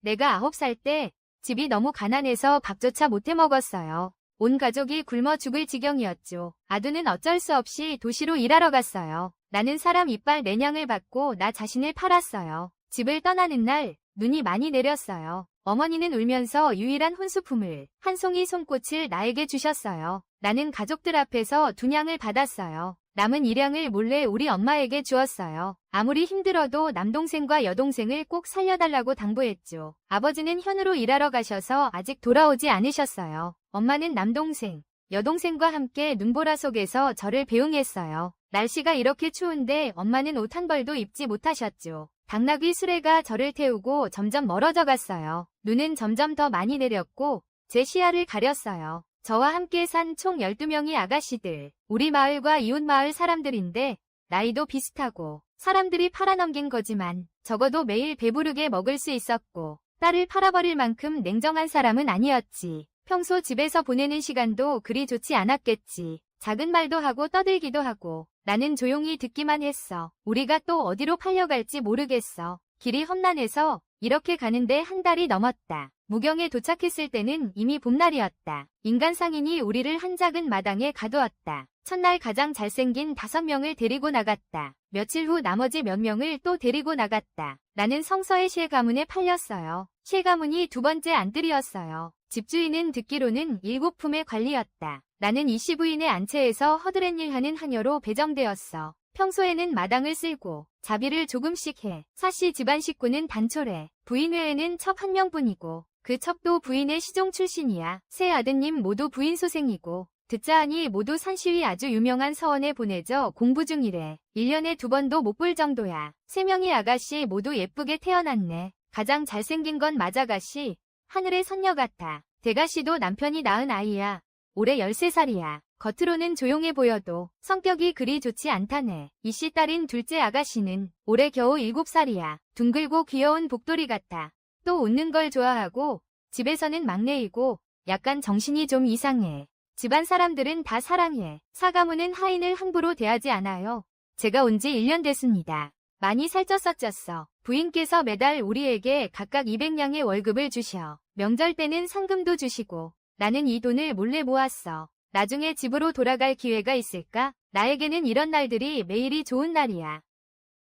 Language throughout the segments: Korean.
내가 9살 때 집이 너무 가난해서 밥조차 못해 먹었어요. 온 가족이 굶어 죽을 지경이었죠. 아두는 어쩔 수 없이 도시로 일하러 갔어요. 나는 사람 이빨 내냥을 받고 나 자신을 팔았어요. 집을 떠나는 날 눈이 많이 내렸어요. 어머니는 울면서 유일한 혼수품을 한 송이 손꽃을 나에게 주셨어요. 나는 가족들 앞에서 2냥을 받았어요. 남은 1냥을 몰래 우리 엄마에게 주었어요. 아무리 힘들어도 남동생과 여동생을 꼭 살려달라고 당부했죠. 아버지는 현으로 일하러 가셔서 아직 돌아오지 않으셨어요. 엄마는 남동생, 여동생과 함께 눈보라 속에서 저를 배웅했어요. 날씨가 이렇게 추운데 엄마는 옷 한 벌도 입지 못하셨죠. 당나귀 수레가 저를 태우고 점점 멀어져 갔어요. 눈은 점점 더 많이 내렸고 제 시야를 가렸어요. 저와 함께 산 총 12명의 아가씨들, 우리 마을과 이웃 마을 사람들인데 나이도 비슷하고 사람들이 팔아넘긴 거지만 적어도 매일 배부르게 먹을 수 있었고 딸을 팔아버릴 만큼 냉정한 사람은 아니었지. 평소 집에서 보내는 시간도 그리 좋지 않았겠지. 작은 말도 하고 떠들기도 하고 나는 조용히 듣기만 했어. 우리가 또 어디로 팔려갈지 모르겠어. 길이 험난해서 이렇게 가는데 한 달이 넘었다. 무경에 도착했을 때는 이미 봄날이었다. 인간 상인이 우리를 한 작은 마당에 가두었다. 첫날 가장 잘생긴 5명을 데리고 나갔다. 며칠 후 나머지 몇 명을 또 데리고 나갔다. 나는 성서의 실가문에 팔렸어요. 실가문이 2번째 안뜰이었어요. 집주인은 듣기로는 7품의 관리였다. 나는 이씨 부인의 안채에서 허드렛일 하는 하녀로 배정되었어. 평소에는 마당을 쓸고 자비를 조금씩 해. 사씨 집안 식구는 단촐해. 부인 외에는 첩 1명뿐이고 그 첩도 부인의 시종 출신이야. 세 아드님 모두 부인 소생이고 듣자 하니 모두 산시위 아주 유명한 서원에 보내져 공부 중이래. 1년에 2번도 못 볼 정도야. 3명의 아가씨 모두 예쁘게 태어났네. 가장 잘생긴 건 마자가씨. 하늘의 선녀 같아. 대가씨도 남편이 낳은 아이야. 올해 13살이야. 겉으로는 조용해 보여도 성격이 그리 좋지 않다네. 이씨 딸인 둘째 아가씨는 올해 겨우 7살이야. 둥글고 귀여운 복돌이 같아. 또 웃는 걸 좋아하고 집에서는 막내이고 약간 정신이 좀 이상해. 집안 사람들은 다 사랑해. 사가문은 하인을 함부로 대하지 않아요. 제가 온 지 1년 됐습니다. 많이 살쪘었졌어. 부인께서 매달 우리에게 각각 200냥의 월급을 주셔. 명절 때는 상금도 주시고 나는 이 돈을 몰래 모았어. 나중에 집으로 돌아갈 기회가 있을까? 나에게는 이런 날들이 매일이 좋은 날이야.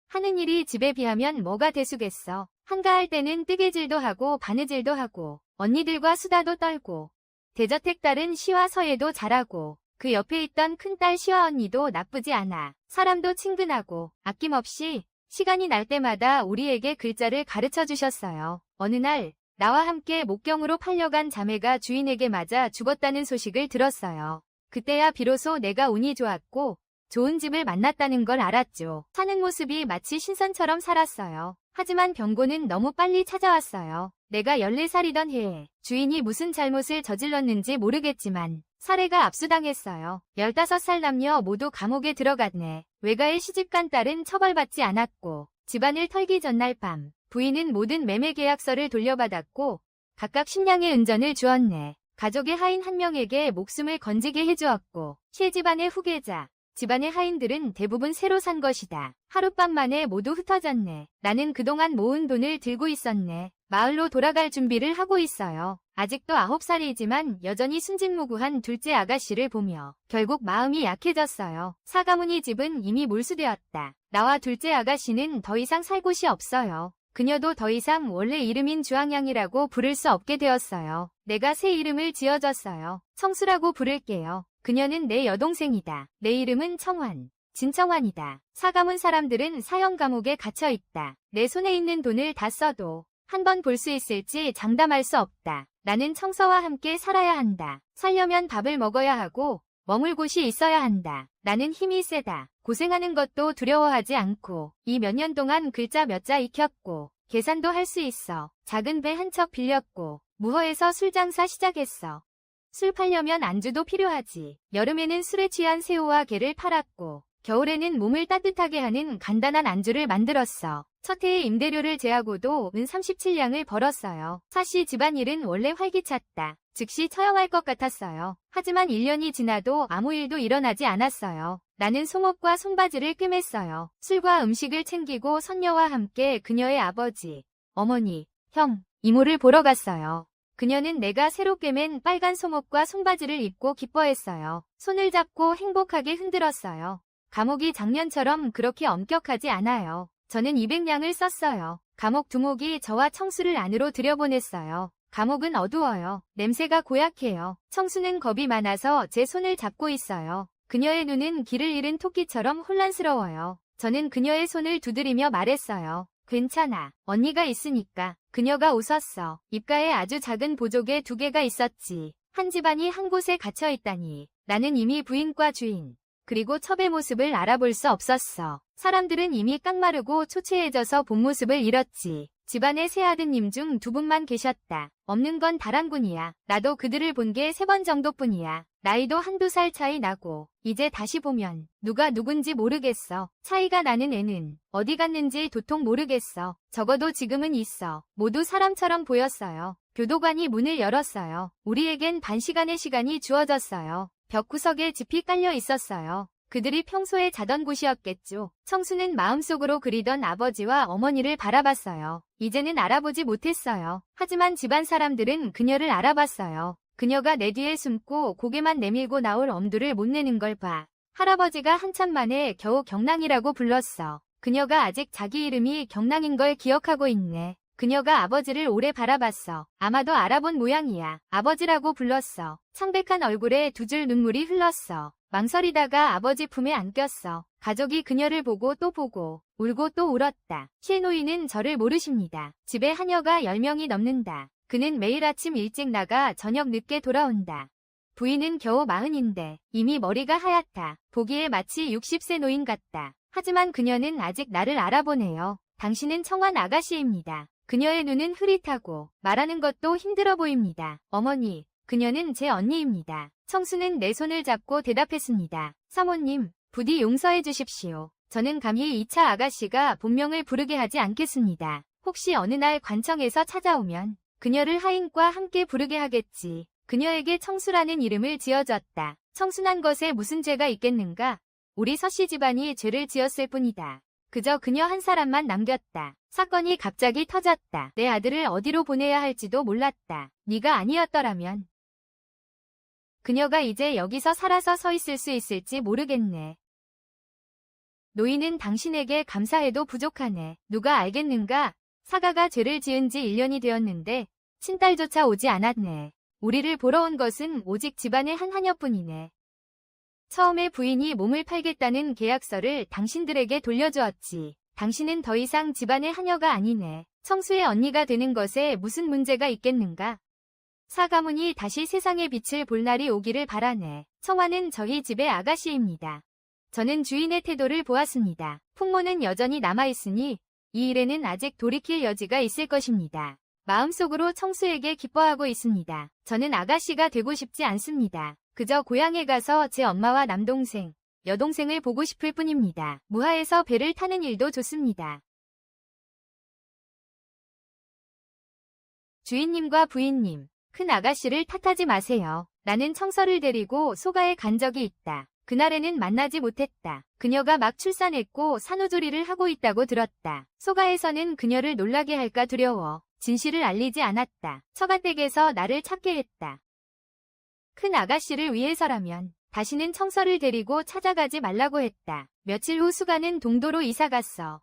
하는 일이 집에 비하면 뭐가 대수겠어. 한가할 때는 뜨개질도 하고 바느질도 하고 언니들과 수다도 떨고 대저택 딸은 시와 서예도 잘하고 그 옆에 있던 큰딸 시와 언니도 나쁘지 않아. 사람도 친근하고 아낌없이 시간이 날 때마다 우리에게 글자를 가르쳐 주셨어요. 어느 날 나와 함께 목경으로 팔려간 자매가 주인에게 맞아 죽었다는 소식을 들었어요. 그때야 비로소 내가 운이 좋았고 좋은 집을 만났다는 걸 알았죠. 사는 모습이 마치 신선처럼 살았어요. 하지만 병고는 너무 빨리 찾아왔어요. 내가 14살이던 해에 주인이 무슨 잘못을 저질렀는지 모르겠지만 살해가 압수당했어요. 15살 남녀 모두 감옥에 들어갔네. 외가에 시집간 딸은 처벌받지 않았고 집안을 털기 전날 밤 부인은 모든 매매 계약서를 돌려받았고 각각 10냥의 은전을 주었네. 가족의 하인 1명에게 목숨을 건지게 해주었고 실집안의 후계자, 집안의 하인들은 대부분 새로 산 것이다. 하룻밤 만에 모두 흩어졌네. 나는 그동안 모은 돈을 들고 있었네. 마을로 돌아갈 준비를 하고 있어요. 아직도 9살이지만 여전히 순진무구한 둘째 아가씨를 보며 결국 마음이 약해졌어요. 사가문이 집은 이미 몰수되었다. 나와 둘째 아가씨는 더 이상 살 곳이 없어요. 그녀도 더 이상 원래 이름인 주황양이라고 부를 수 없게 되었어요. 내가 새 이름을 지어줬어요. 청수라고 부를게요. 그녀는 내 여동생이다. 내 이름은 청환, 진청환이다. 사가문 사람들은 사형 감옥에 갇혀있다. 내 손에 있는 돈을 다 써도 한 번 볼 수 있을지 장담할 수 없다. 나는 청서와 함께 살아야 한다. 살려면 밥을 먹어야 하고 머물 곳이 있어야 한다. 나는 힘이 세다. 고생하는 것도 두려워하지 않고 이 몇 년 동안 글자 몇 자 익혔고 계산도 할 수 있어. 작은 배 한 척 빌렸고 무허에서 술 장사 시작했어. 술 팔려면 안주도 필요하지. 여름에는 술에 취한 새우와 게를 팔았고 겨울에는 몸을 따뜻하게 하는 간단한 안주를 만들었어. 첫 해의 임대료를 제하고도 은 37냥을 벌었어요. 사씨 집안일은 원래 활기찼다. 즉시 처형할 것 같았어요. 하지만 1년이 지나도 아무 일도 일어나지 않았어요. 나는 송옷과 손바지를 꿰맸어요. 술과 음식을 챙기고 선녀와 함께 그녀의 아버지, 어머니, 형, 이모를 보러 갔어요. 그녀는 내가 새롭게 맨 빨간 속옷과 손바지를 입고 기뻐했어요. 손을 잡고 행복하게 흔들었어요. 감옥이 작년처럼 그렇게 엄격하지 않아요. 저는 200냥을 썼어요. 감옥 두목이 저와 청수를 안으로 들여보냈어요. 감옥은 어두워요. 냄새가 고약해요. 청수는 겁이 많아서 제 손을 잡고 있어요. 그녀의 눈은 길을 잃은 토끼처럼 혼란스러워요. 저는 그녀의 손을 두드리며 말했어요. 괜찮아. 언니가 있으니까. 그녀가 웃었어. 입가에 아주 작은 보조개 2개가 있었지. 한 집안이 한 곳에 갇혀 있다니. 나는 이미 부인과 주인, 그리고 첩의 모습을 알아볼 수 없었어. 사람들은 이미 깡마르고 초췌해져서 본 모습을 잃었지. 집안의 세 아드님 중 2분만 계셨다. 없는 건 다란군이야. 나도 그들을 본 게 3번 정도뿐이야. 나이도 1~2살 차이 나고 이제 다시 보면 누가 누군지 모르겠어. 차이가 나는 애는 어디 갔는지 도통 모르겠어. 적어도 지금은 있어. 모두 사람처럼 보였어요. 교도관이 문을 열었어요. 우리에겐 반시간의 시간이 주어졌어요. 벽구석에 짚이 깔려 있었어요. 그들이 평소에 자던 곳이었겠죠. 청수는 마음속으로 그리던 아버지와 어머니를 바라봤어요. 이제는 알아보지 못했어요. 하지만 집안 사람들은 그녀를 알아봤어요. 그녀가 내 뒤에 숨고 고개만 내밀고 나올 엄두를 못 내는 걸 봐. 할아버지가 한참 만에 겨우 경랑이라고 불렀어. 그녀가 아직 자기 이름이 경랑인 걸 기억하고 있네. 그녀가 아버지를 오래 바라봤어. 아마도 알아본 모양이야. 아버지라고 불렀어. 창백한 얼굴에 2줄 눈물이 흘렀어. 망설이다가 아버지 품에 안겼어. 가족이 그녀를 보고 또 보고 울고 또 울었다. 시노이는 저를 모르십니다. 집에 하녀가 10명이 넘는다. 그는 매일 아침 일찍 나가 저녁 늦게 돌아온다. 부인은 겨우 40인데 이미 머리가 하얗다. 보기에 마치 60세 노인 같다. 하지만 그녀는 아직 나를 알아보네요. 당신은 청환 아가씨입니다. 그녀의 눈은 흐릿하고 말하는 것도 힘들어 보입니다. 어머니, 그녀는 제 언니입니다. 청수는 내 손을 잡고 대답했습니다. 사모님, 부디 용서해 주십시오. 저는 감히 2차 아가씨가 본명을 부르게 하지 않겠습니다. 혹시 어느 날 관청에서 찾아오면 그녀를 하인과 함께 부르게 하겠지. 그녀에게 청수라는 이름을 지어줬다. 청순한 것에 무슨 죄가 있겠는가? 우리 서씨 집안이 죄를 지었을 뿐이다. 그저 그녀 한 사람만 남겼다. 사건이 갑자기 터졌다. 내 아들을 어디로 보내야 할지도 몰랐다. 네가 아니었더라면 그녀가 이제 여기서 살아서 서 있을 수 있을지 모르겠네. 노인은 당신에게 감사해도 부족하네. 누가 알겠는가? 사가가 죄를 지은 지 1년이 되었는데 친딸조차 오지 않았네. 우리를 보러 온 것은 오직 집안의 한 하녀뿐이네. 처음에 부인이 몸을 팔겠다는 계약서를 당신들에게 돌려주었지. 당신은 더 이상 집안의 하녀가 아니네. 청수의 언니가 되는 것에 무슨 문제가 있겠는가? 사가문이 다시 세상의 빛을 볼 날이 오기를 바라네. 청환은 저희 집의 아가씨입니다. 저는 주인의 태도를 보았습니다. 풍모는 여전히 남아있으니 이 일에는 아직 돌이킬 여지가 있을 것입니다. 마음속으로 청수에게 기뻐하고 있습니다. 저는 아가씨가 되고 싶지 않습니다. 그저 고향에 가서 제 엄마와 남동생, 여동생을 보고 싶을 뿐입니다. 무하에서 배를 타는 일도 좋습니다. 주인님과 부인님, 큰 아가씨를 탓하지 마세요. 나는 청서를 데리고 소가에 간 적이 있다. 그날에는 만나지 못했다. 그녀가 막 출산했고 산후조리를 하고 있다고 들었다. 소가에서는 그녀를 놀라게 할까 두려워 진실을 알리지 않았다. 처가댁에서 나를 찾게 했다. 큰 아가씨를 위해서라면 다시는 청서를 데리고 찾아가지 말라고 했다. 며칠 후 수가는 동도로 이사갔어.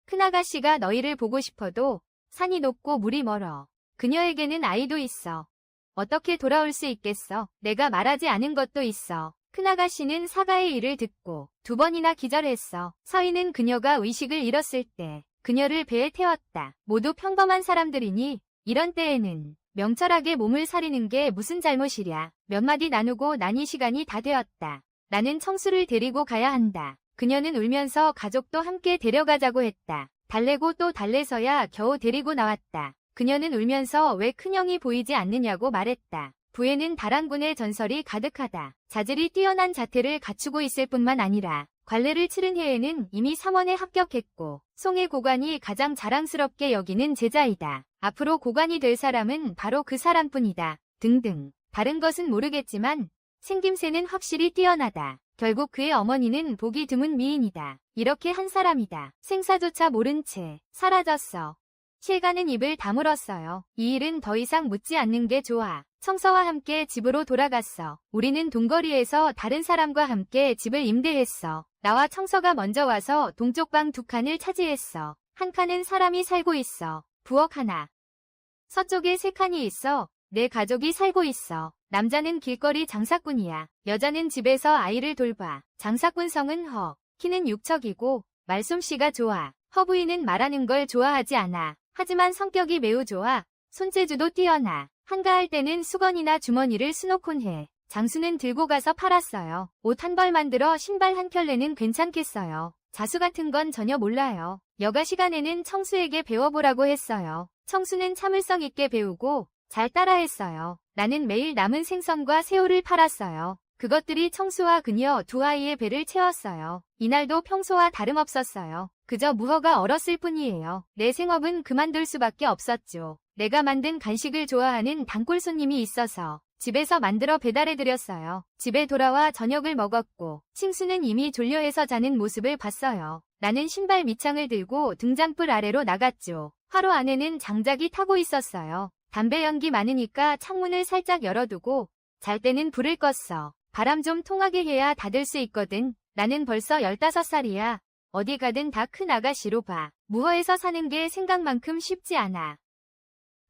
큰 아가씨가 너희를 보고 싶어도 산이 높고 물이 멀어. 그녀에게는 아이도 있어. 어떻게 돌아올 수 있겠어? 내가 말하지 않은 것도 있어. 큰아가씨는 사가의 일을 듣고 2번이나 기절했어. 서희는 그녀가 의식을 잃었을 때 그녀를 배에 태웠다. 모두 평범한 사람들이니 이런 때에는 명철하게 몸을 사리는 게 무슨 잘못이랴. 몇 마디 나누고 나니 시간이 다 되었다. 나는 청수를 데리고 가야 한다. 그녀는 울면서 가족도 함께 데려가자고 했다. 달래고 또 달래서야 겨우 데리고 나왔다. 그녀는 울면서 왜 큰형이 보이지 않느냐고 말했다. 부에는 다란군의 전설이 가득하다. 자질이 뛰어난 자태를 갖추고 있을 뿐만 아니라 관례를 치른 해에는 이미 3원에 합격했고 송해 고관이 가장 자랑스럽게 여기는 제자이다. 앞으로 고관이 될 사람은 바로 그 사람뿐이다. 등등. 다른 것은 모르겠지만 생김새는 확실히 뛰어나다. 결국 그의 어머니는 보기 드문 미인이다. 이렇게 한 사람이다. 생사조차 모른 채 사라졌어. 실가는 입을 다물었어요. 이 일은 더 이상 묻지 않는 게 좋아. 청서와 함께 집으로 돌아갔어. 우리는 동거리에서 다른 사람과 함께 집을 임대했어. 나와 청서가 먼저 와서 동쪽 방 2칸을 차지했어. 한 칸은 사람이 살고 있어. 부엌 하나. 서쪽에 3칸이 있어. 내 가족이 살고 있어. 남자는 길거리 장사꾼이야. 여자는 집에서 아이를 돌봐. 장사꾼 성은 허. 키는 6척이고 말솜씨가 좋아. 허부인은 말하는 걸 좋아하지 않아. 하지만 성격이 매우 좋아. 손재주도 뛰어나. 한가할 때는 수건이나 주머니를 수놓곤 해. 장수는 들고 가서 팔았어요. 옷 한 벌 만들어 신발 한 켤레는 괜찮겠어요. 자수 같은 건 전혀 몰라요. 여가 시간에는 청수에게 배워보라고 했어요. 청수는 참을성 있게 배우고 잘 따라했어요. 나는 매일 남은 생선과 새우를 팔았어요. 그것들이 청수와 그녀 2아이의 배를 채웠어요. 이날도 평소와 다름없었어요. 그저 무허가 얼었을 뿐이에요. 내 생업은 그만둘 수밖에 없었죠. 내가 만든 간식을 좋아하는 단골 손님이 있어서 집에서 만들어 배달해드렸어요. 집에 돌아와 저녁을 먹었고 칭수는 이미 졸려해서 자는 모습을 봤어요. 나는 신발 밑창을 들고 등잔불 아래로 나갔죠. 화로 안에는 장작이 타고 있었어요. 담배 연기 많으니까 창문을 살짝 열어두고 잘 때는 불을 껐어. 바람 좀 통하게 해야 닫을 수 있거든. 나는 벌써 15살이야. 어디 가든 다 큰 아가씨로 봐. 무허에서 사는 게 생각만큼 쉽지 않아.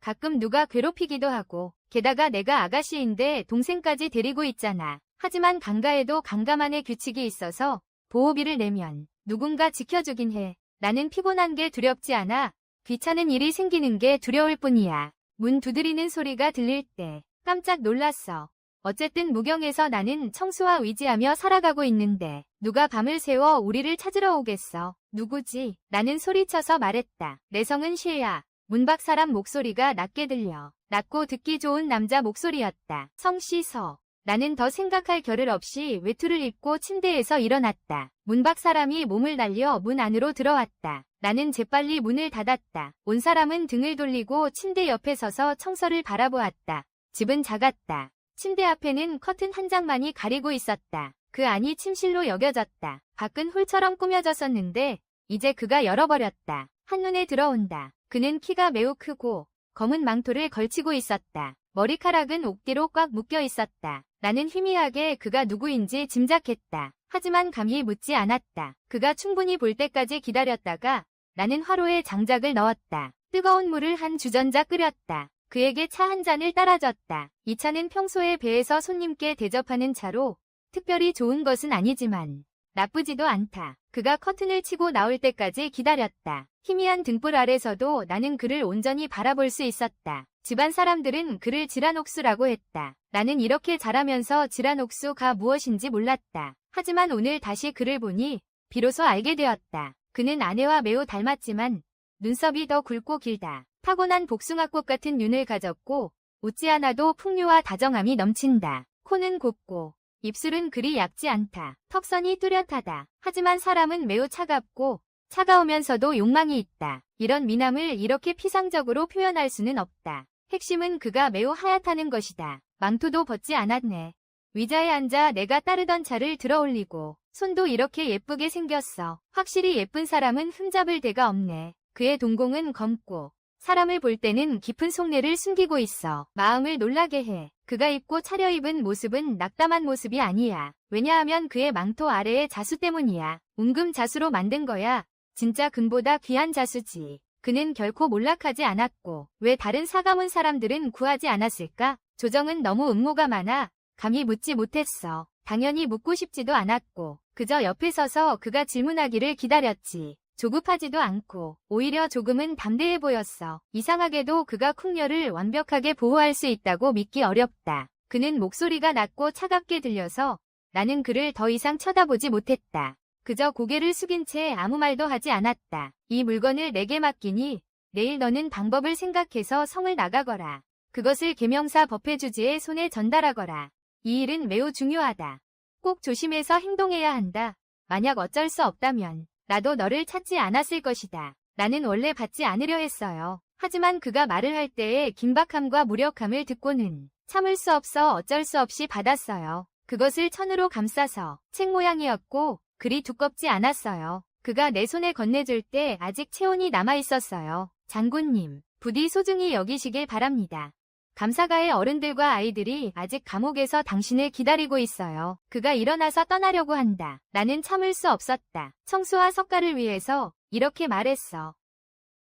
가끔 누가 괴롭히기도 하고 게다가 내가 아가씨인데 동생까지 데리고 있잖아. 하지만 강가에도 강가만의 규칙이 있어서 보호비를 내면 누군가 지켜주긴 해. 나는 피곤한 게 두렵지 않아. 귀찮은 일이 생기는 게 두려울 뿐이야. 문 두드리는 소리가 들릴 때 깜짝 놀랐어. 어쨌든 무경에서 나는 청수와 의지하며 살아가고 있는데 누가 밤을 새워 우리를 찾으러 오겠어. 누구지? 나는 소리쳐서 말했다. 내 성은 쉐야. 문 밖 사람 목소리가 낮게 들려. 낮고 듣기 좋은 남자 목소리였다. 성씨서. 나는 더 생각할 겨를 없이 외투를 입고 침대에서 일어났다. 문 밖 사람이 몸을 날려 문 안으로 들어왔다. 나는 재빨리 문을 닫았다. 온 사람은 등을 돌리고 침대 옆에 서서 청서를 바라보았다. 집은 작았다. 침대 앞에는 커튼 한 장만이 가리고 있었다. 그 안이 침실로 여겨졌다. 밖은 홀처럼 꾸며졌었는데 이제 그가 열어버렸다. 한눈에 들어온다. 그는 키가 매우 크고 검은 망토를 걸치고 있었다. 머리카락은 옥뒤로 꽉 묶여 있었다. 나는 희미하게 그가 누구인지 짐작했다. 하지만 감히 묻지 않았다. 그가 충분히 볼 때까지 기다렸다가 나는 화로에 장작을 넣었다. 뜨거운 물을 한 주전자 끓였다. 그에게 차 한 잔을 따라줬다. 이 차는 평소에 배에서 손님께 대접하는 차로 특별히 좋은 것은 아니지만 나쁘지도 않다. 그가 커튼을 치고 나올 때까지 기다렸다. 희미한 등불 아래서도 나는 그를 온전히 바라볼 수 있었다. 집안 사람들은 그를 지란옥수라고 했다. 나는 이렇게 자라면서 지란옥수가 무엇인지 몰랐다. 하지만 오늘 다시 그를 보니 비로소 알게 되었다. 그는 아내와 매우 닮았지만 눈썹이 더 굵고 길다. 타고난 복숭아꽃 같은 눈을 가졌고 웃지 않아도 풍류와 다정함이 넘친다. 코는 곱고 입술은 그리 얇지 않다. 턱선이 뚜렷하다. 하지만 사람은 매우 차갑고 차가우면서도 욕망이 있다. 이런 미남을 이렇게 피상적으로 표현할 수는 없다. 핵심은 그가 매우 하얗다는 것이다. 망토도 벗지 않았네. 의자에 앉아 내가 따르던 차를 들어올리고 손도 이렇게 예쁘게 생겼어. 확실히 예쁜 사람은 흠잡을 데가 없네. 그의 동공은 검고 사람을 볼 때는 깊은 속내를 숨기고 있어. 마음을 놀라게 해. 그가 입고 차려입은 모습은 낙담한 모습이 아니야. 왜냐하면 그의 망토 아래의 자수 때문이야. 웅금 자수로 만든 거야. 진짜 금보다 귀한 자수지. 그는 결코 몰락하지 않았고 왜 다른 사가문 사람들은 구하지 않았을까? 조정은 너무 음모가 많아 감히 묻지 못했어. 당연히 묻고 싶지도 않았고 그저 옆에 서서 그가 질문하기를 기다렸지. 조급하지도 않고 오히려 조금은 담대해 보였어. 이상하게도 그가 쿵녀를 완벽하게 보호할 수 있다고 믿기 어렵다. 그는 목소리가 낮고 차갑게 들려서 나는 그를 더 이상 쳐다보지 못했다. 그저 고개를 숙인 채 아무 말도 하지 않았다. 이 물건을 내게 맡기니 내일 너는 방법을 생각해서 성을 나가거라. 그것을 계명사 법회주지의 손에 전달하거라. 이 일은 매우 중요하다. 꼭 조심해서 행동해야 한다. 만약 어쩔 수 없다면 나도 너를 찾지 않았을 것이다. 나는 원래 받지 않으려 했어요. 하지만 그가 말을 할 때의 긴박함과 무력함을 듣고는 참을 수 없어 어쩔 수 없이 받았어요. 그것을 천으로 감싸서 책 모양이었고 그리 두껍지 않았어요. 그가 내 손에 건네줄 때 아직 체온이 남아있었어요. 장군님, 부디 소중히 여기시길 바랍니다. 감사가의 어른들과 아이들이 아직 감옥에서 당신을 기다리고 있어요. 그가 일어나서 떠나려고 한다. 나는 참을 수 없었다. 청수와 석가를 위해서 이렇게 말했어.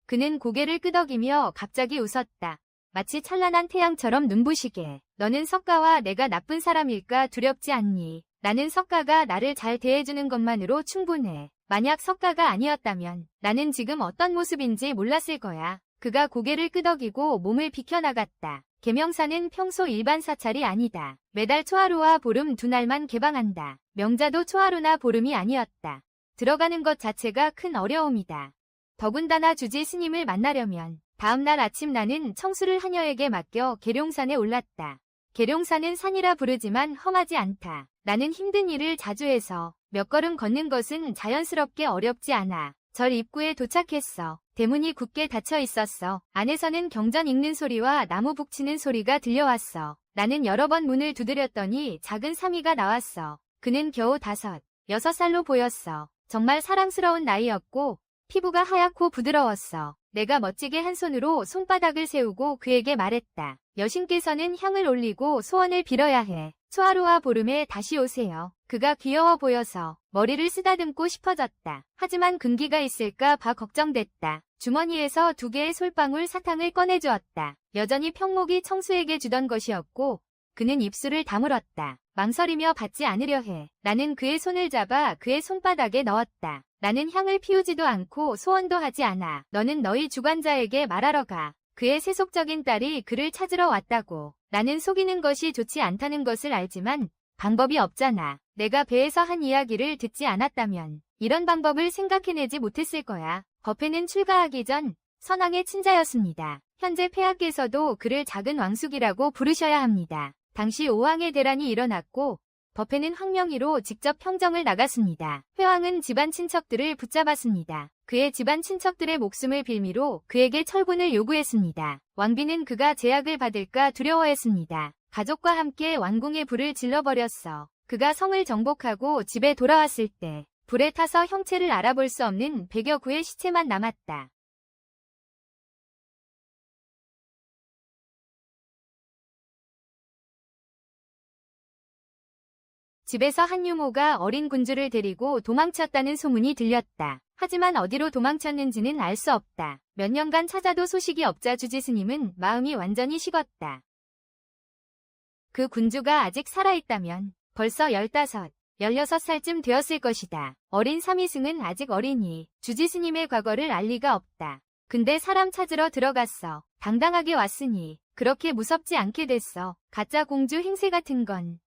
그는 고개를 끄덕이며 갑자기 웃었다. 마치 찬란한 태양처럼 눈부시게. 너는 석가와 내가 나쁜 사람일까 두렵지 않니? 나는 석가가 나를 잘 대해주는 것만으로 충분해. 만약 석가가 아니었다면 나는 지금 어떤 모습인지 몰랐을 거야. 그가 고개를 끄덕이고 몸을 비켜나갔다. 계명사는 평소 일반 사찰이 아니다. 매달 초하루와 보름 2날만 개방한다. 명자도 초하루나 보름이 아니었다. 들어가는 것 자체가 큰 어려움이다. 더군다나 주지 스님을 만나려면 다음날 아침 나는 청수를 하녀에게 맡겨 계룡산에 올랐다. 계룡산은 산이라 부르지만 험하지 않다. 나는 힘든 일을 자주 해서 몇 걸음 걷는 것은 자연스럽게 어렵지 않아. 절 입구에 도착했어. 대문이 굳게 닫혀 있었어. 안에서는 경전 읽는 소리와 나무 북치는 소리가 들려왔어. 나는 여러 번 문을 두드렸더니 작은 사미가 나왔어. 그는 겨우 5, 6살로 보였어. 정말 사랑스러운 나이였고 피부가 하얗고 부드러웠어. 내가 멋지게 한 손으로 손바닥을 세우고 그에게 말했다. 여신께서는 향을 올리고 소원을 빌어야 해. 초하루와 보름에 다시 오세요. 그가 귀여워 보여서 머리를 쓰다듬고 싶어졌다. 하지만 근기가 있을까 봐 걱정됐다. 주머니에서 2개의 솔방울 사탕을 꺼내주었다. 여전히 평목이 청수에게 주던 것이었고 그는 입술을 다물었다. 망설이며 받지 않으려 해. 나는 그의 손을 잡아 그의 손바닥에 넣었다. 나는 향을 피우지도 않고 소원도 하지 않아. 너는 너희 주관자에게 말하러 가. 그의 세속적인 딸이 그를 찾으러 왔다고. 나는 속이는 것이 좋지 않다는 것을 알지만 방법이 없잖아. 내가 배에서 한 이야기를 듣지 않았다면 이런 방법을 생각해내지 못했을 거야. 법회는 출가하기 전 선왕의 친자였습니다. 현재 폐하께서도 그를 작은 왕숙이라고 부르셔야 합니다. 당시 오왕의 대란이 일어났고 법회는 황명의로 직접 평정을 나갔습니다. 회왕은 집안 친척들을 붙잡았습니다. 그의 집안 친척들의 목숨을 빌미로 그에게 철군을 요구했습니다. 왕비는 그가 제약을 받을까 두려워했습니다. 가족과 함께 왕궁에 불을 질러버렸어. 그가 성을 정복하고 집에 돌아왔을 때 불에 타서 형체를 알아볼 수 없는 100여 구의 시체만 남았다. 집에서 한 유모가 어린 군주를 데리고 도망쳤다는 소문이 들렸다. 하지만 어디로 도망쳤는지는 알 수 없다. 몇 년간 찾아도 소식이 없자 주지 스님은 마음이 완전히 식었다. 그 군주가 아직 살아있다면 벌써 15, 16살쯤 되었을 것이다. 어린 사미승은 아직 어리니 주지 스님의 과거를 알 리가 없다. 근데 사람 찾으러 들어갔어. 당당하게 왔으니 그렇게 무섭지 않게 됐어. 가짜 공주 행세 같은 건.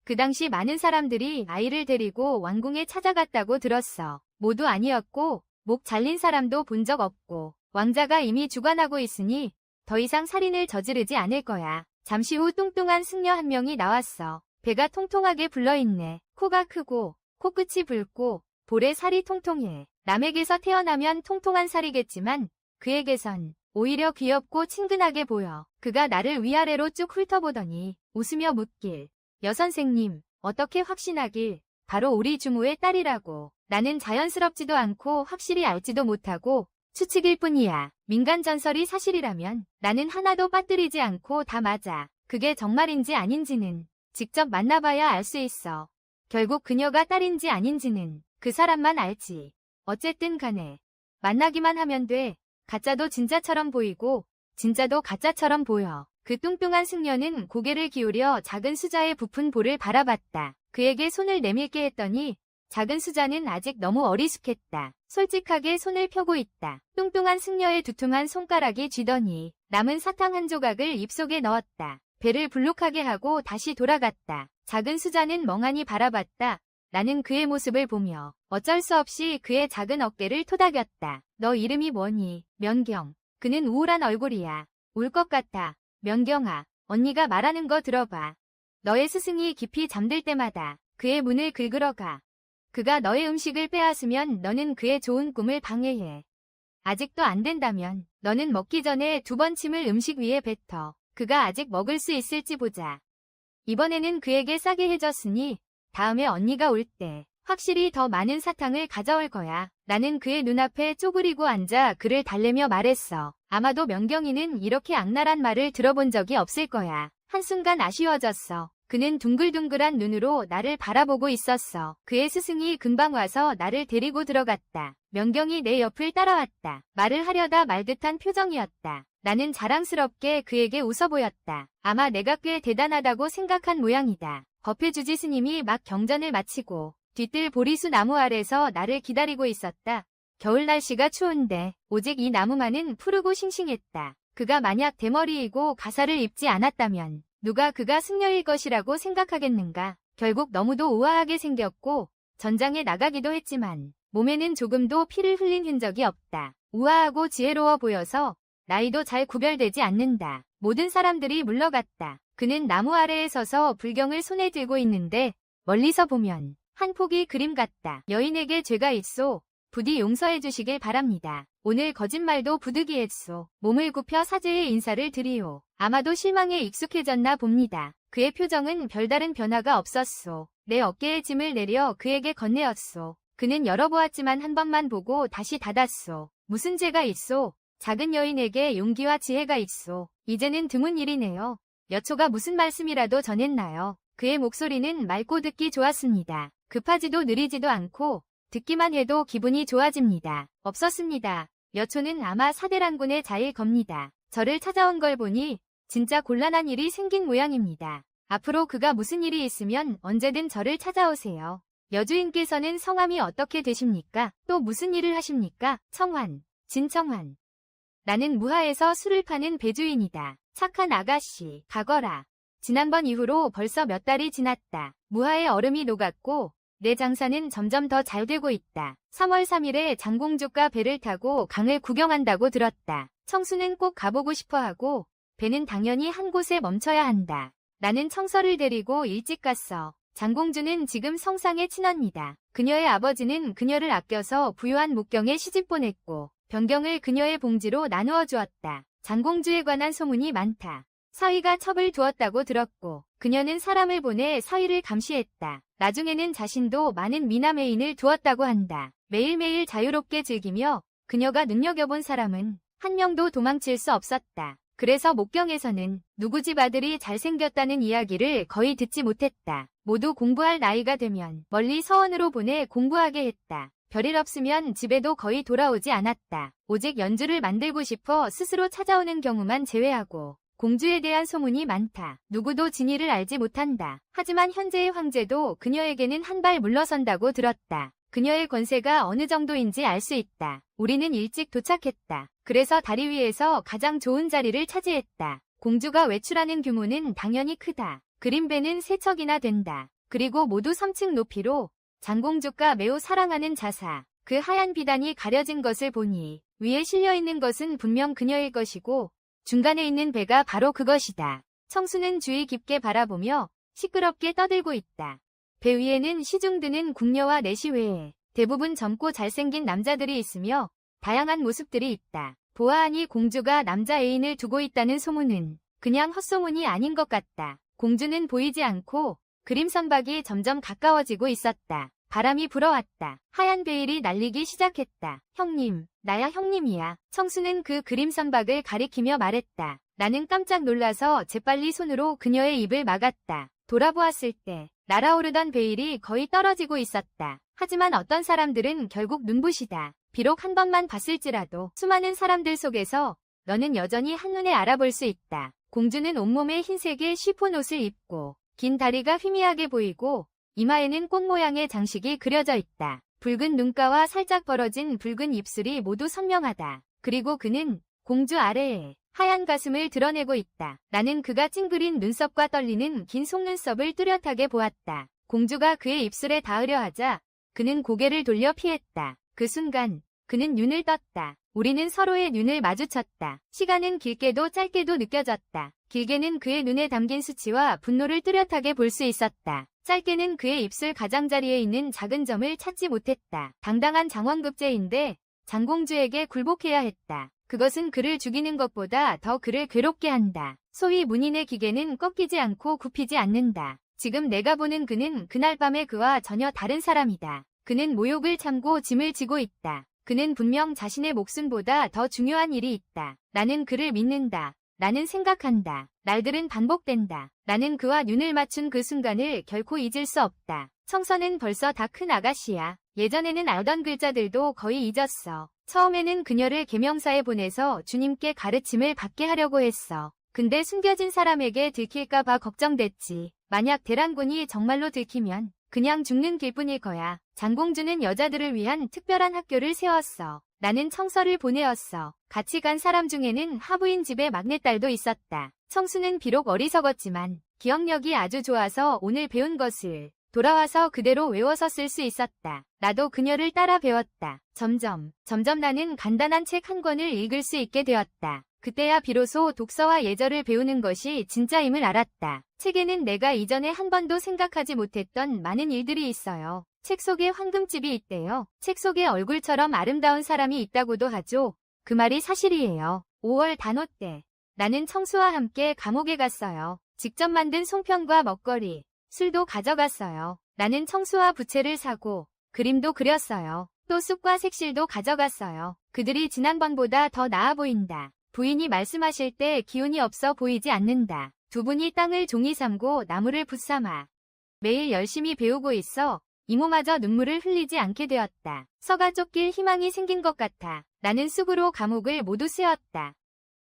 그 당시 많은 사람들이 아이를 데리고 왕궁에 찾아갔다고 들었어. 모두 아니었고 목 잘린 사람도 본 적 없고 왕자가 이미 주관하고 있으니 더 이상 살인을 저지르지 않을 거야. 잠시 후 뚱뚱한 승려 한 명이 나왔어. 배가 통통하게 불러있네. 코가 크고 코끝이 붉고 볼에 살이 통통해. 남에게서 태어나면 통통한 살이겠지만 그에게선 오히려 귀엽고 친근하게 보여. 그가 나를 위아래로 쭉 훑어보더니 웃으며 묻길. 여선생님, 어떻게 확신하길? 바로 우리 주모의 딸이라고. 나는 자연스럽지도 않고 확실히 알지도 못하고 추측일 뿐이야. 민간 전설이 사실이라면 나는 하나도 빠뜨리지 않고 다 맞아. 그게 정말인지 아닌지는 직접 만나봐야 알 수 있어. 결국 그녀가 딸인지 아닌지는 그 사람만 알지. 어쨌든 간에 만나기만 하면 돼. 가짜도 진짜처럼 보이고 진짜도 가짜처럼 보여. 그 뚱뚱한 승려는 고개를 기울여 작은 수자의 부푼 볼을 바라봤다. 그에게 손을 내밀게 했더니 작은 수자는 아직 너무 어리숙했다. 솔직하게 손을 펴고 있다. 뚱뚱한 승려의 두툼한 손가락이 쥐더니 남은 사탕 한 조각을 입속에 넣었다. 배를 불룩하게 하고 다시 돌아갔다. 작은 수자는 멍하니 바라봤다. 나는 그의 모습을 보며 어쩔 수 없이 그의 작은 어깨를 토닥였다. 너 이름이 뭐니? 면경. 그는 우울한 얼굴이야. 울 것 같아. 면경아, 언니가 말하는 거 들어봐. 너의 스승이 깊이 잠들 때마다 그의 문을 긁으러 가. 그가 너의 음식을 빼앗으면 너는 그의 좋은 꿈을 방해해. 아직도 안 된다면 너는 먹기 전에 2번 침을 음식 위에 뱉어. 그가 아직 먹을 수 있을지 보자. 이번에는 그에게 싸게 해줬으니 다음에 언니가 올 때 확실히 더 많은 사탕을 가져올 거야. 나는 그의 눈앞에 쪼그리고 앉아 그를 달래며 말했어. 아마도 명경이는 이렇게 악랄한 말을 들어본 적이 없을 거야. 한순간 아쉬워졌어. 그는 둥글둥글한 눈으로 나를 바라보고 있었어. 그의 스승이 금방 와서 나를 데리고 들어갔다. 명경이 내 옆을 따라왔다. 말을 하려다 말 듯한 표정이었다. 나는 자랑스럽게 그에게 웃어 보였다. 아마 내가 꽤 대단하다고 생각한 모양이다. 법회주지 스님이 막 경전을 마치고 뒤뜰 보리수 나무 아래서 나를 기다리고 있었다. 겨울 날씨가 추운데 오직 이 나무만은 푸르고 싱싱했다. 그가 만약 대머리이고 가사를 입지 않았다면 누가 그가 승려일 것이라고 생각하겠는가. 결국 너무도 우아하게 생겼고 전장에 나가기도 했지만 몸에는 조금도 피를 흘린 흔적이 없다. 우아하고 지혜로워 보여서 나이도 잘 구별되지 않는다. 모든 사람들이 물러갔다. 그는 나무 아래에 서서 불경을 손에 들고 있는데 멀리서 보면 한 폭의 그림 같다. 여인에게 죄가 있소. 부디 용서해 주시길 바랍니다. 오늘 거짓말도 부득이했소. 몸을 굽혀 사죄의 인사를 드리오. 아마도 실망에 익숙해졌나 봅니다. 그의 표정은 별다른 변화가 없었소. 내 어깨에 짐을 내려 그에게 건네었소. 그는 열어보았지만 한 번만 보고 다시 닫았소. 무슨 죄가 있소? 작은 여인에게 용기와 지혜가 있소. 이제는 드문 일이네요. 여초가 무슨 말씀이라도 전했나요? 그의 목소리는 맑고 듣기 좋았습니다. 급하지도 느리지도 않고 듣기만 해도 기분이 좋아집니다. 없었습니다. 여초는 아마 사대란군의 자일 겁니다. 저를 찾아온 걸 보니 진짜 곤란한 일이 생긴 모양입니다. 앞으로 그가 무슨 일이 있으면 언제든 저를 찾아오세요. 여주인께서는 성함이 어떻게 되십니까? 또 무슨 일을 하십니까? 청환, 진청환. 나는 무하에서 술을 파는 배주인이다. 착한 아가씨, 가거라. 지난번 이후로 벌써 몇 달이 지났다. 무하의 얼음이 녹았고 내 장사는 점점 더 잘 되고 있다. 3월 3일에 장공주가 배를 타고 강을 구경한다고 들었다. 청수는 꼭 가보고 싶어하고 배는 당연히 한 곳에 멈춰야 한다. 나는 청서를 데리고 일찍 갔어. 장공주는 지금 성상의 친언니다. 그녀의 아버지는 그녀를 아껴서 부유한 목경에 시집 보냈고 변경을 그녀의 봉지로 나누어 주었다. 장공주에 관한 소문이 많다. 서희가 첩을 두었다고 들었고 그녀는 사람을 보내 서희를 감시했다. 나중에는 자신도 많은 미남 애인을 두었다고 한다. 매일매일 자유롭게 즐기며 그녀가 눈여겨본 사람은 한 명도 도망칠 수 없었다. 그래서 목경에서는 누구 집 아들이 잘생겼다는 이야기를 거의 듣지 못했다. 모두 공부할 나이가 되면 멀리 서원으로 보내 공부하게 했다. 별일 없으면 집에도 거의 돌아오지 않았다. 오직 연주를 만들고 싶어 스스로 찾아오는 경우만 제외하고 공주에 대한 소문이 많다. 누구도 진위를 알지 못한다. 하지만 현재의 황제도 그녀에게는 한 발 물러선다고 들었다. 그녀의 권세가 어느 정도인지 알 수 있다. 우리는 일찍 도착했다. 그래서 다리 위에서 가장 좋은 자리를 차지했다. 공주가 외출하는 규모는 당연히 크다. 그림배는 3척이나 된다. 그리고 모두 3층 높이로 장공주가 매우 사랑하는 자사. 그 하얀 비단이 가려진 것을 보니 위에 실려있는 것은 분명 그녀일 것이고 중간에 있는 배가 바로 그것이다. 청수는 주의 깊게 바라보며 시끄럽게 떠들고 있다. 배 위에는 시중드는 궁녀와 내시 외에 대부분 젊고 잘생긴 남자들이 있으며 다양한 모습들이 있다. 보아하니 공주가 남자 애인을 두고 있다는 소문은 그냥 헛소문이 아닌 것 같다. 공주는 보이지 않고 그림 선박이 점점 가까워지고 있었다. 바람이 불어왔다. 하얀 베일이 날리기 시작했다. 형님, 나야 형님이야. 청수는 그 그림 선박을 가리키며 말했다. 나는 깜짝 놀라서 재빨리 손으로 그녀의 입을 막았다. 돌아보았을 때 날아오르던 베일이 거의 떨어지고 있었다. 하지만 어떤 사람들은 결국 눈부시다. 비록 한 번만 봤을지라도 수많은 사람들 속에서 너는 여전히 한눈에 알아볼 수 있다. 공주는 온몸에 흰색의 쉬폰 옷을 입고 긴 다리가 희미하게 보이고 이마에는 꽃 모양의 장식이 그려져 있다. 붉은 눈가와 살짝 벌어진 붉은 입술이 모두 선명하다. 그리고 그는 공주 아래에 하얀 가슴을 드러내고 있다. 나는 그가 찡그린 눈썹과 떨리는 긴 속눈썹을 뚜렷하게 보았다. 공주가 그의 입술에 닿으려 하자 그는 고개를 돌려 피했다. 그 순간 그는 눈을 떴다. 우리는 서로의 눈을 마주쳤다. 시간은 길게도 짧게도 느껴졌다. 길게는 그의 눈에 담긴 수치와 분노를 뚜렷하게 볼 수 있었다. 짧게는 그의 입술 가장자리에 있는 작은 점을 찾지 못했다. 당당한 장원급제인데 장공주에게 굴복해야 했다. 그것은 그를 죽이는 것보다 더 그를 괴롭게 한다. 소위 문인의 기계는 꺾이지 않고 굽히지 않는다. 지금 내가 보는 그는 그날 밤의 그와 전혀 다른 사람이다. 그는 모욕을 참고 짐을 지고 있다. 그는 분명 자신의 목숨보다 더 중요한 일이 있다. 나는 그를 믿는다. 나는 생각한다. 날들은 반복된다. 나는 그와 눈을 맞춘 그 순간을 결코 잊을 수 없다. 청서는 벌써 다 큰 아가씨야. 예전에는 알던 글자들도 거의 잊었어. 처음에는 그녀를 계명사에 보내서 주님께 가르침을 받게 하려고 했어. 근데 숨겨진 사람에게 들킬까봐 걱정됐지. 만약 대란군이 정말로 들키면 그냥 죽는 길뿐일 거야. 장공주는 여자들을 위한 특별한 학교를 세웠어. 나는 청서를 보내었어. 같이 간 사람 중에는 하부인 집의 막내딸도 있었다. 청수는 비록 어리석었지만 기억력이 아주 좋아서 오늘 배운 것을 돌아와서 그대로 외워서 쓸 수 있었다. 나도 그녀를 따라 배웠다. 점점 나는 간단한 책 한 권을 읽을 수 있게 되었다. 그때야 비로소 독서와 예절을 배우는 것이 진짜임을 알았다. 책에는 내가 이전에 한 번도 생각하지 못했던 많은 일들이 있어요. 책 속에 황금집이 있대요. 책 속에 얼굴처럼 아름다운 사람이 있다고도 하죠. 그 말이 사실이에요. 5월 단오 때 나는 청수와 함께 감옥에 갔어요. 직접 만든 송편과 먹거리, 술도 가져갔어요. 나는 청수와 부채를 사고 그림도 그렸어요. 또 쑥과 색실도 가져갔어요. 그들이 지난번보다 더 나아 보인다. 부인이 말씀하실 때 기운이 없어 보이지 않는다. 두 분이 땅을 종이 삼고 나무를 붙삼아 매일 열심히 배우고 있어 이모마저 눈물을 흘리지 않게 되었다. 서가 쫓길 희망이 생긴 것 같아. 나는 쑥으로 감옥을 모두 세웠다.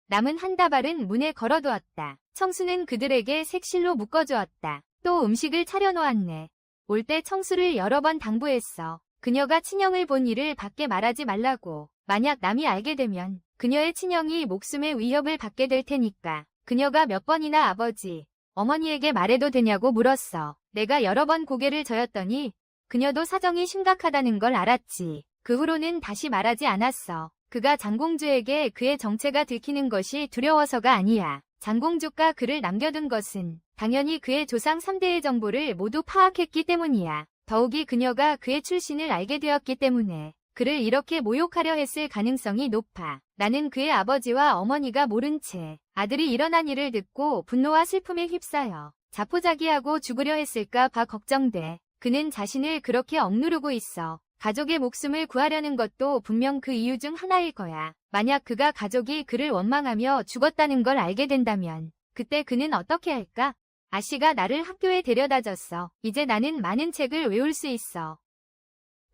남은 한 다발은 문에 걸어두었다. 청수는 그들에게 색실로 묶어주었다. 또 음식을 차려놓았네. 올 때 청수를 여러 번 당부했어. 그녀가 친형을 본 일을 밖에 말하지 말라고. 만약 남이 알게 되면 그녀의 친형이 목숨의 위협을 받게 될 테니까. 그녀가 몇 번이나 아버지, 어머니에게 말해도 되냐고 물었어. 내가 여러 번 고개를 저었더니 그녀도 사정이 심각하다는 걸 알았지. 그 후로는 다시 말하지 않았어. 그가 장공주에게 그의 정체가 들키는 것이 두려워서가 아니야. 장공주가 그를 남겨둔 것은 당연히 그의 조상 3대의 정보를 모두 파악했기 때문이야. 더욱이 그녀가 그의 출신을 알게 되었기 때문에 그를 이렇게 모욕하려 했을 가능성이 높아. 나는 그의 아버지와 어머니가 모른 채 아들이 일어난 일을 듣고 분노와 슬픔에 휩싸여 자포자기하고 죽으려 했을까 봐 걱정돼. 그는 자신을 그렇게 억누르고 있어. 가족의 목숨을 구하려는 것도 분명 그 이유 중 하나일 거야. 만약 그가 가족이 그를 원망하며 죽었다는 걸 알게 된다면 그때 그는 어떻게 할까? 아씨가 나를 학교에 데려다줬어. 이제 나는 많은 책을 외울 수 있어.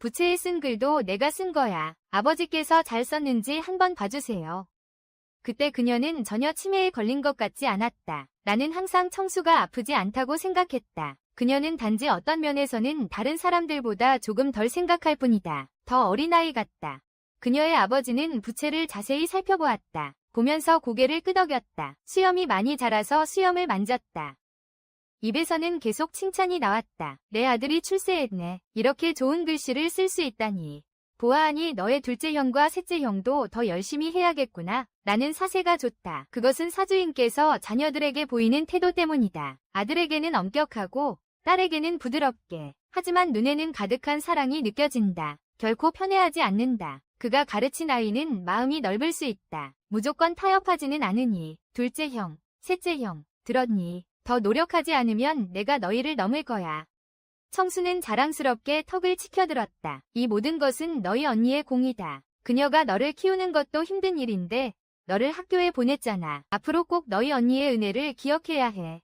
부채에 쓴 글도 내가 쓴 거야. 아버지께서 잘 썼는지 한번 봐주세요. 그때 그녀는 전혀 치매에 걸린 것 같지 않았다. 나는 항상 청수가 아프지 않다고 생각했다. 그녀는 단지 어떤 면에서는 다른 사람들보다 조금 덜 생각할 뿐이다. 더 어린아이 같다. 그녀의 아버지는 부채를 자세히 살펴보았다. 보면서 고개를 끄덕였다. 수염이 많이 자라서 수염을 만졌다. 입에서는 계속 칭찬이 나왔다. 내 아들이 출세했네. 이렇게 좋은 글씨를 쓸 수 있다니. 보아하니 너의 둘째 형과 셋째 형도 더 열심히 해야겠구나. 나는 사세가 좋다. 그것은 사주인께서 자녀들에게 보이는 태도 때문이다. 아들에게는 엄격하고 딸에게는 부드럽게. 하지만 눈에는 가득한 사랑이 느껴진다. 결코 편애하지 않는다. 그가 가르친 아이는 마음이 넓을 수 있다. 무조건 타협하지는 않으니. 둘째 형, 셋째 형, 들었니? 더 노력하지 않으면 내가 너희를 넘을 거야. 청수는 자랑스럽게 턱을 치켜들었다. 이 모든 것은 너희 언니의 공이다. 그녀가 너를 키우는 것도 힘든 일인데 너를 학교에 보냈잖아. 앞으로 꼭 너희 언니의 은혜를 기억해야 해.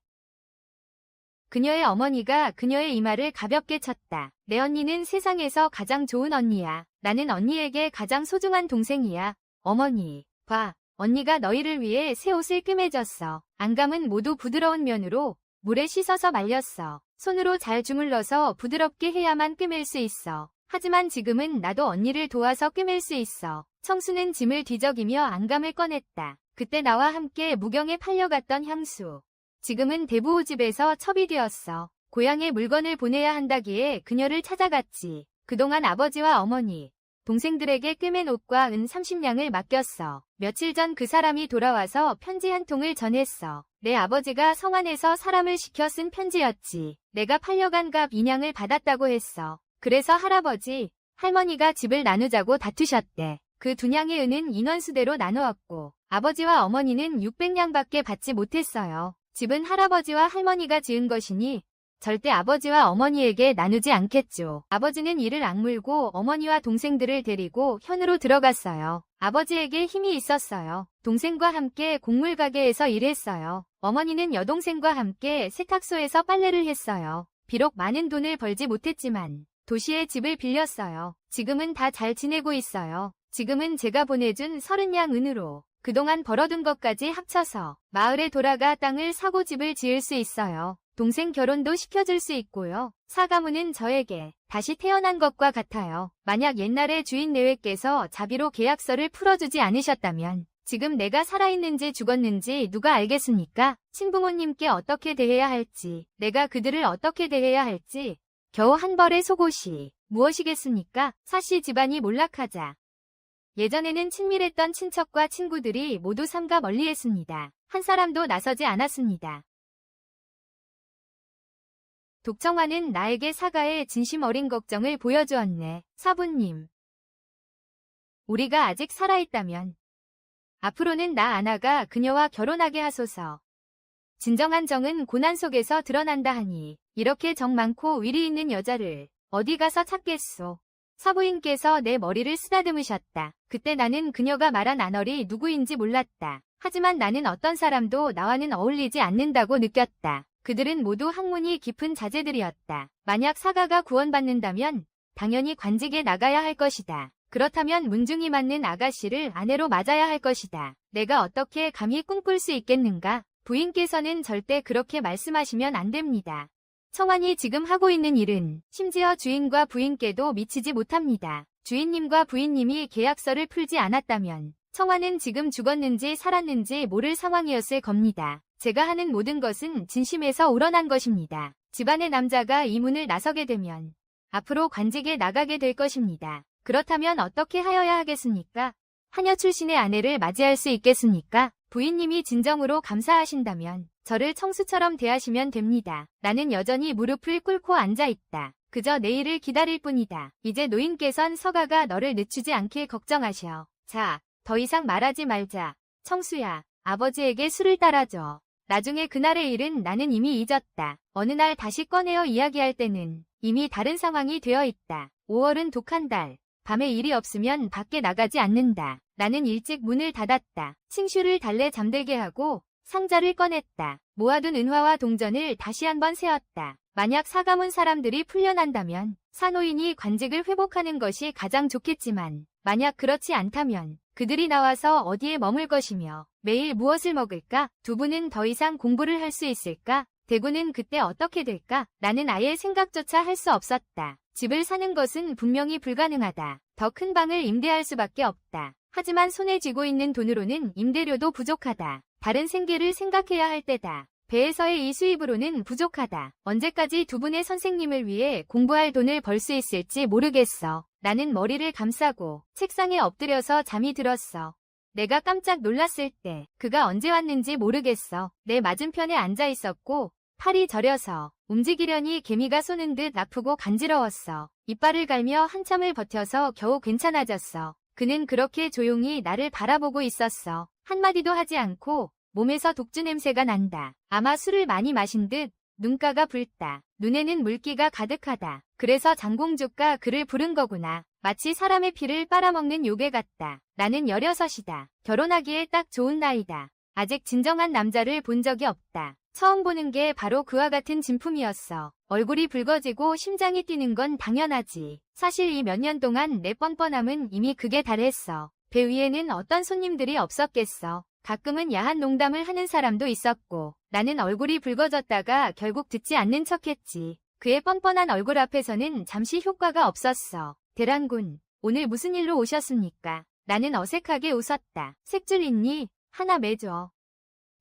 그녀의 어머니가 그녀의 이마를 가볍게 쳤다. 내 언니는 세상에서 가장 좋은 언니야. 나는 언니에게 가장 소중한 동생이야. 어머니, 봐. 언니가 너희를 위해 새 옷을 꿰매줬어. 안감은 모두 부드러운 면으로 물에 씻어서 말렸어. 손으로 잘 주물러서 부드럽게 해야만 꿰맬 수 있어. 하지만 지금은 나도 언니를 도와서 꿰맬 수 있어. 청수는 짐을 뒤적이며 안감을 꺼냈다. 그때 나와 함께 무경에 팔려갔던 향수. 지금은 대부호 집에서 첩이 되었어. 고향에 물건을 보내야 한다기에 그녀를 찾아갔지. 그동안 아버지와 어머니, 동생들에게 꿰맨 옷과 은 30냥을 맡겼어. 며칠 전 그 사람이 돌아와서 편지 한 통을 전했어. 내 아버지가 성안에서 사람을 시켜 쓴 편지였지. 내가 팔려간 갑 2냥을 받았다고 했어. 그래서 할아버지, 할머니가 집을 나누자고 다투셨대. 그 2냥의 은은 인원수대로 나누었고 아버지와 어머니는 600냥밖에 받지 못했어요. 집은 할아버지와 할머니가 지은 것이니 절대 아버지와 어머니에게 나누지 않겠죠. 아버지는 이를 악물고 어머니와 동생들을 데리고 현으로 들어갔어요. 아버지에게 힘이 있었어요. 동생과 함께 곡물 가게에서 일했어요. 어머니는 여동생과 함께 세탁소에서 빨래를 했어요. 비록 많은 돈을 벌지 못했지만 도시에 집을 빌렸어요. 지금은 다 잘 지내고 있어요. 지금은 제가 보내준 30냥 은으로 그동안 벌어둔 것까지 합쳐서 마을에 돌아가 땅을 사고 집을 지을 수 있어요. 동생 결혼도 시켜줄 수 있고요. 사가문은 저에게 다시 태어난 것과 같아요. 만약 옛날에 주인 내외께서 자비로 계약서를 풀어주지 않으셨다면 지금 내가 살아있는지 죽었는지 누가 알겠습니까? 친부모님께 어떻게 대해야 할지, 내가 그들을 어떻게 대해야 할지 겨우 한 벌의 속옷이 무엇이겠습니까? 사씨 집안이 몰락하자 예전에는 친밀했던 친척과 친구들이 모두 삼가 멀리했습니다. 한 사람도 나서지 않았습니다. 독청화는 나에게 사가의 진심 어린 걱정을 보여주었네. 사부님, 우리가 아직 살아있다면 앞으로는 나 아나가 그녀와 결혼하게 하소서. 진정한 정은 고난 속에서 드러난다 하니 이렇게 정 많고 위리 있는 여자를 어디 가서 찾겠소. 사부인께서 내 머리를 쓰다듬으셨다. 그때 나는 그녀가 말한 아널이 누구인지 몰랐다. 하지만 나는 어떤 사람도 나와는 어울리지 않는다고 느꼈다. 그들은 모두 학문이 깊은 자제들이었다. 만약 사가가 구원받는다면 당연히 관직에 나가야 할 것이다. 그렇다면 문중이 맞는 아가씨를 아내로 맞아야 할 것이다. 내가 어떻게 감히 꿈꿀 수 있겠는가? 부인께서는 절대 그렇게 말씀하시면 안 됩니다. 청환이 지금 하고 있는 일은 심지어 주인과 부인께도 미치지 못합니다. 주인님과 부인님이 계약서를 풀지 않았다면 청환은 지금 죽었는지 살았는지 모를 상황이었을 겁니다. 제가 하는 모든 것은 진심에서 우러난 것입니다. 집안의 남자가 이 문을 나서게 되면 앞으로 관직에 나가게 될 것입니다. 그렇다면 어떻게 하여야 하겠습니까? 하녀 출신의 아내를 맞이할 수 있겠습니까? 부인님이 진정으로 감사하신다면 저를 청수처럼 대하시면 됩니다. 나는 여전히 무릎을 꿇고 앉아있다. 그저 내일을 기다릴 뿐이다. 이제 노인께선 서가가 너를 늦추지 않길 걱정하셔. 자, 더 이상 말하지 말자. 청수야, 아버지에게 술을 따라줘. 나중에 그날의 일은 나는 이미 잊었다. 어느 날 다시 꺼내어 이야기할 때는 이미 다른 상황이 되어 있다. 5월은 독한 달. 밤에 일이 없으면 밖에 나가지 않는다. 나는 일찍 문을 닫았다. 칭슈를 달래 잠들게 하고 상자를 꺼냈다. 모아둔 은화와 동전을 다시 한번 세었다. 만약 사가문 사람들이 풀려난다면 사노인이 관직을 회복하는 것이 가장 좋겠지만 만약 그렇지 않다면 그들이 나와서 어디에 머물 것이며 매일 무엇을 먹을까? 두부는 더 이상 공부를 할 수 있을까? 대구는 그때 어떻게 될까? 나는 아예 생각조차 할 수 없었다. 집을 사는 것은 분명히 불가능하다. 더 큰 방을 임대할 수밖에 없다. 하지만 손에 쥐고 있는 돈으로는 임대료도 부족하다. 다른 생계를 생각해야 할 때다. 배에서의 이 수입으로는 부족하다. 언제까지 두 분의 선생님을 위해 공부할 돈을 벌 수 있을지 모르겠어. 나는 머리를 감싸고 책상에 엎드려서 잠이 들었어. 내가 깜짝 놀랐을 때 그가 언제 왔는지 모르겠어. 내 맞은편에 앉아 있었고 팔이 저려서 움직이려니 개미가 쏘는 듯 아프고 간지러웠어. 이빨을 갈며 한참을 버텨서 겨우 괜찮아졌어. 그는 그렇게 조용히 나를 바라보고 있었어. 한마디도 하지 않고 몸에서 독주 냄새가 난다. 아마 술을 많이 마신 듯 눈가가 붉다. 눈에는 물기가 가득하다. 그래서 장공주가 그를 부른 거구나. 마치 사람의 피를 빨아먹는 요괴 같다. 나는 16이다. 결혼하기에 딱 좋은 나이다. 아직 진정한 남자를 본 적이 없다. 처음 보는 게 바로 그와 같은 진품이었어. 얼굴이 붉어지고 심장이 뛰는 건 당연하지. 사실 이 몇 년 동안 내 뻔뻔함은 이미 극에 달했어. 배 위에는 어떤 손님들이 없었겠어. 가끔은 야한 농담을 하는 사람도 있었고 나는 얼굴이 붉어졌다가 결국 듣지 않는 척했지. 그의 뻔뻔한 얼굴 앞에서는 잠시 효과가 없었어. 대란군, 오늘 무슨 일로 오셨습니까? 나는 어색하게 웃었다. 색줄 있니? 하나 매줘.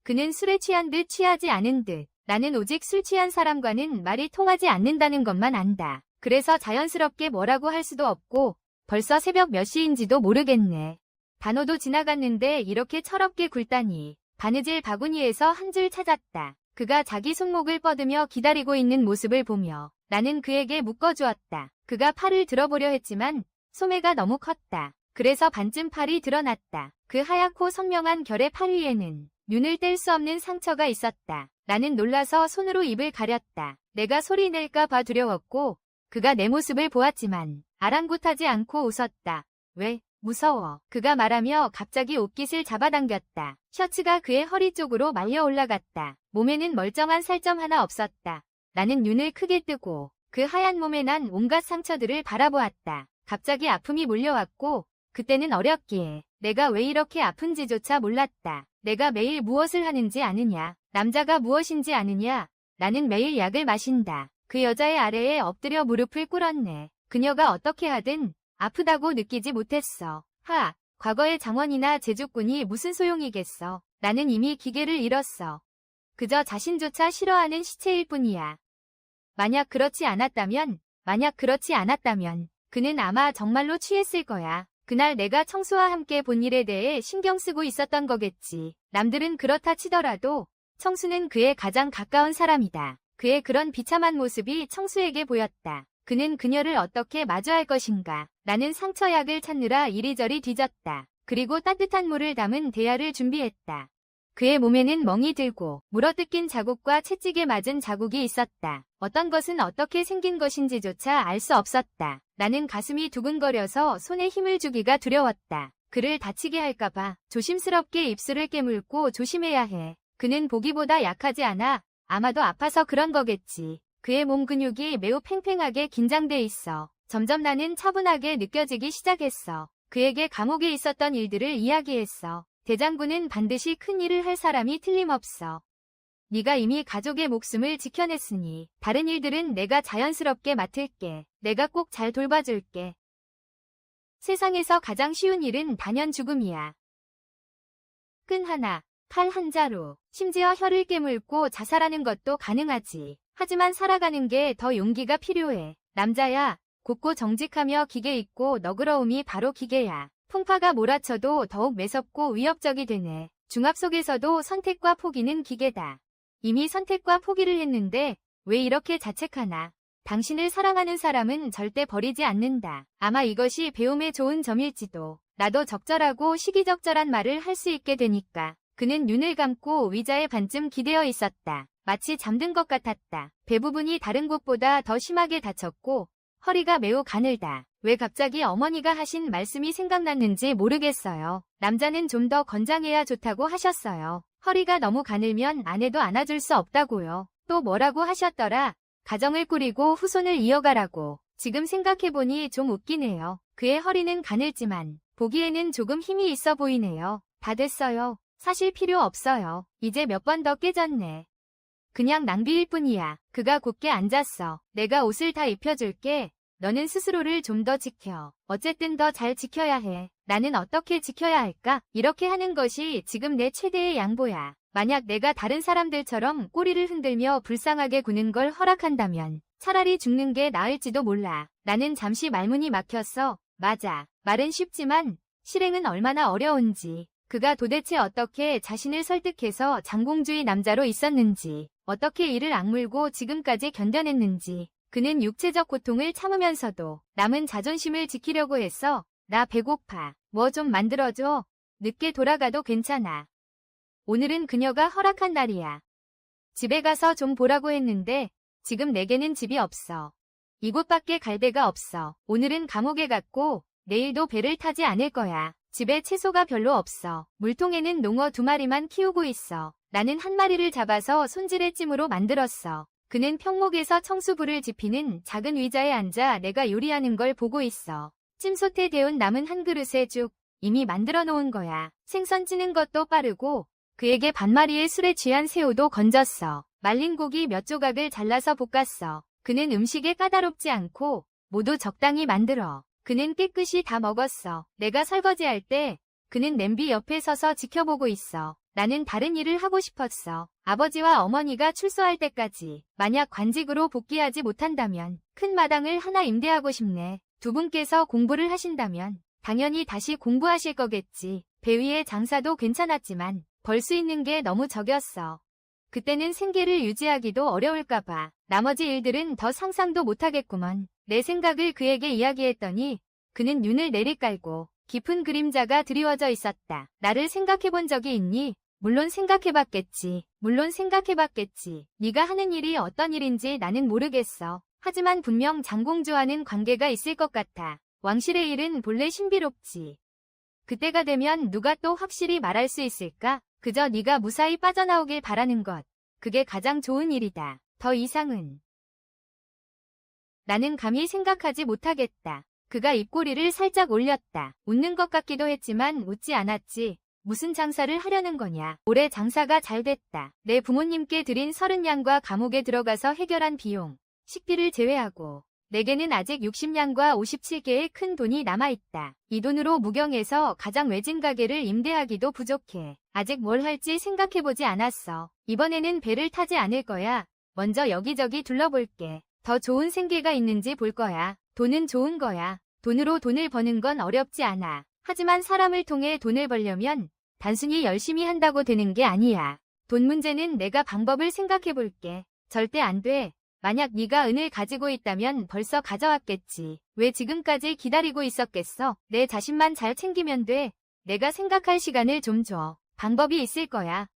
그는 술에 취한 듯 취하지 않은 듯. 나는 오직 술 취한 사람과는 말이 통하지 않는다는 것만 안다. 그래서 자연스럽게 뭐라고 할 수도 없고 벌써 새벽 몇 시인지도 모르겠네. 단오도 지나갔는데 이렇게 철없게 굴다니. 바느질 바구니에서 한 줄 찾았다. 그가 자기 손목을 뻗으며 기다리고 있는 모습을 보며 나는 그에게 묶어주었다. 그가 팔을 들어보려 했지만 소매가 너무 컸다. 그래서 반쯤 팔이 드러났다. 그 하얗고 선명한 결의 팔 위에는 눈을 뗄 수 없는 상처가 있었다. 나는 놀라서 손으로 입을 가렸다. 내가 소리 낼까 봐 두려웠고 그가 내 모습을 보았지만 아랑곳하지 않고 웃었다. 왜? 무서워. 그가 말하며 갑자기 옷깃을 잡아당겼다. 셔츠가 그의 허리 쪽으로 말려 올라갔다. 몸에는 멀쩡한 살점 하나 없었다. 나는 눈을 크게 뜨고 그 하얀 몸에 난 온갖 상처들을 바라보았다. 갑자기 아픔이 몰려왔고 그때는 어렸기에 내가 왜 이렇게 아픈지조차 몰랐다. 내가 매일 무엇을 하는지 아느냐? 남자가 무엇인지 아느냐? 나는 매일 약을 마신다. 그 여자의 아래에 엎드려 무릎을 꿇었네. 그녀가 어떻게 하든 아프다고 느끼지 못했어. 과거의 장원이나 제주꾼이 무슨 소용이겠어. 나는 이미 기계를 잃었어. 그저 자신조차 싫어하는 시체일 뿐이야. 만약 그렇지 않았다면 그는 아마 정말로 취했을 거야. 그날 내가 청수와 함께 본 일에 대해 신경 쓰고 있었던 거겠지. 남들은 그렇다 치더라도 청수는 그의 가장 가까운 사람이다. 그의 그런 비참한 모습이 청수에게 보였다. 그는 그녀를 어떻게 마주할 것인가. 나는 상처약을 찾느라 이리저리 뒤졌다. 그리고 따뜻한 물을 담은 대야를 준비했다. 그의 몸에는 멍이 들고 물어뜯긴 자국과 채찍에 맞은 자국이 있었다. 어떤 것은 어떻게 생긴 것인지조차 알 수 없었다. 나는 가슴이 두근거려서 손에 힘을 주기가 두려웠다. 그를 다치게 할까봐 조심스럽게 입술을 깨물고 조심해야 해. 그는 보기보다 약하지 않아. 아마도 아파서 그런 거겠지. 그의 몸 근육이 매우 팽팽하게 긴장돼 있어. 점점 나는 차분하게 느껴지기 시작했어. 그에게 감옥에 있었던 일들을 이야기했어. 대장군은 반드시 큰 일을 할 사람이 틀림없어. 네가 이미 가족의 목숨을 지켜냈으니 다른 일들은 내가 자연스럽게 맡을게. 내가 꼭 잘 돌봐줄게. 세상에서 가장 쉬운 일은 단연 죽음이야. 끈 하나, 칼 한 자루, 심지어 혀를 깨물고 자살하는 것도 가능하지. 하지만 살아가는 게 더 용기가 필요해. 남자야, 곱고 정직하며 기계 있고 너그러움이 바로 기계야. 풍파가 몰아쳐도 더욱 매섭고 위협적이 되네. 중압 속에서도 선택과 포기는 기계다. 이미 선택과 포기를 했는데 왜 이렇게 자책하나? 당신을 사랑하는 사람은 절대 버리지 않는다. 아마 이것이 배움의 좋은 점일지도. 나도 적절하고 시기적절한 말을 할 수 있게 되니까. 그는 눈을 감고 의자에 반쯤 기대어 있었다. 마치 잠든 것 같았다. 배 부분이 다른 곳보다 더 심하게 다쳤고 허리가 매우 가늘다. 왜 갑자기 어머니가 하신 말씀이 생각났는지 모르겠어요. 남자는 좀 더 건장해야 좋다고 하셨어요. 허리가 너무 가늘면 아내도 안아줄 수 없다고요. 또 뭐라고 하셨더라? 가정을 꾸리고 후손을 이어가라고. 지금 생각해보니 좀 웃기네요. 그의 허리는 가늘지만 보기에는 조금 힘이 있어 보이네요. 다 됐어요. 사실 필요 없어요. 이제 몇 번 더 깨졌네. 그냥 낭비일 뿐이야. 그가 곧게 앉았어. 내가 옷을 다 입혀줄게. 너는 스스로를 좀 더 지켜. 어쨌든 더 잘 지켜야 해. 나는 어떻게 지켜야 할까? 이렇게 하는 것이 지금 내 최대의 양보야. 만약 내가 다른 사람들처럼 꼬리를 흔들며 불쌍하게 구는 걸 허락한다면 차라리 죽는 게 나을지도 몰라. 나는 잠시 말문이 막혔어. 맞아. 말은 쉽지만 실행은 얼마나 어려운지. 그가 도대체 어떻게 자신을 설득해서 장공주의 남자로 있었는지, 어떻게 이를 악물고 지금까지 견뎌냈는지. 그는 육체적 고통을 참으면서도 남은 자존심을 지키려고 했어. 나 배고파. 뭐 좀 만들어줘. 늦게 돌아가도 괜찮아. 오늘은 그녀가 허락한 날이야. 집에 가서 좀 보라고 했는데 지금 내게는 집이 없어. 이곳밖에 갈 데가 없어. 오늘은 감옥에 갔고 내일도 배를 타지 않을 거야. 집에 채소가 별로 없어. 물통에는 농어 2마리만 키우고 있어. 나는 한 마리를 잡아서 손질의 찜으로 만들었어. 그는 평목에서 청수불을 지피는 작은 의자에 앉아 내가 요리하는 걸 보고 있어. 찜솥에 데운 남은 한 그릇의 죽, 이미 만들어 놓은 거야. 생선 찌는 것도 빠르고 그에게 반마리의 술에 취한 새우도 건졌어. 말린 고기 몇 조각을 잘라서 볶았어. 그는 음식에 까다롭지 않고 모두 적당히 만들어. 그는 깨끗이 다 먹었어. 내가 설거지할 때 그는 냄비 옆에 서서 지켜보고 있어. 나는 다른 일을 하고 싶었어. 아버지와 어머니가 출소할 때까지. 만약 관직으로 복귀하지 못한다면 큰 마당을 하나 임대하고 싶네. 두 분께서 공부를 하신다면 당연히 다시 공부하실 거겠지. 배 위의 장사도 괜찮았지만 벌 수 있는 게 너무 적였어. 그때는 생계를 유지하기도 어려울까봐 나머지 일들은 더 상상도 못하겠구먼. 내 생각을 그에게 이야기했더니 그는 눈을 내리깔고 깊은 그림자가 드리워져 있었다. 나를 생각해본 적이 있니? 물론 생각해봤겠지. 물론 생각해봤겠지. 네가 하는 일이 어떤 일인지 나는 모르겠어. 하지만 분명 장공주와는 관계가 있을 것 같아. 왕실의 일은 본래 신비롭지. 그때가 되면 누가 또 확실히 말할 수 있을까? 그저 네가 무사히 빠져나오길 바라는 것. 그게 가장 좋은 일이다. 더 이상은 나는 감히 생각하지 못하겠다. 그가 입꼬리를 살짝 올렸다. 웃는 것 같기도 했지만 웃지 않았지. 무슨 장사를 하려는 거냐. 올해 장사가 잘 됐다. 내 부모님께 드린 30냥과 감옥에 들어가서 해결한 비용, 식비를 제외하고 내게는 아직 60냥과 57개의 큰 돈이 남아있다. 이 돈으로 무경에서 가장 외진 가게를 임대하기도 부족해. 아직 뭘 할지 생각해보지 않았어. 이번에는 배를 타지 않을 거야. 먼저 여기저기 둘러볼게. 더 좋은 생계가 있는지 볼 거야. 돈은 좋은 거야. 돈으로 돈을 버는 건 어렵지 않아. 하지만 사람을 통해 돈을 벌려면 단순히 열심히 한다고 되는 게 아니야. 돈 문제는 내가 방법을 생각해 볼게. 절대 안 돼. 만약 네가 은을 가지고 있다면 벌써 가져왔겠지. 왜 지금까지 기다리고 있었겠어? 내 자신만 잘 챙기면 돼. 내가 생각할 시간을 좀 줘. 방법이 있을 거야.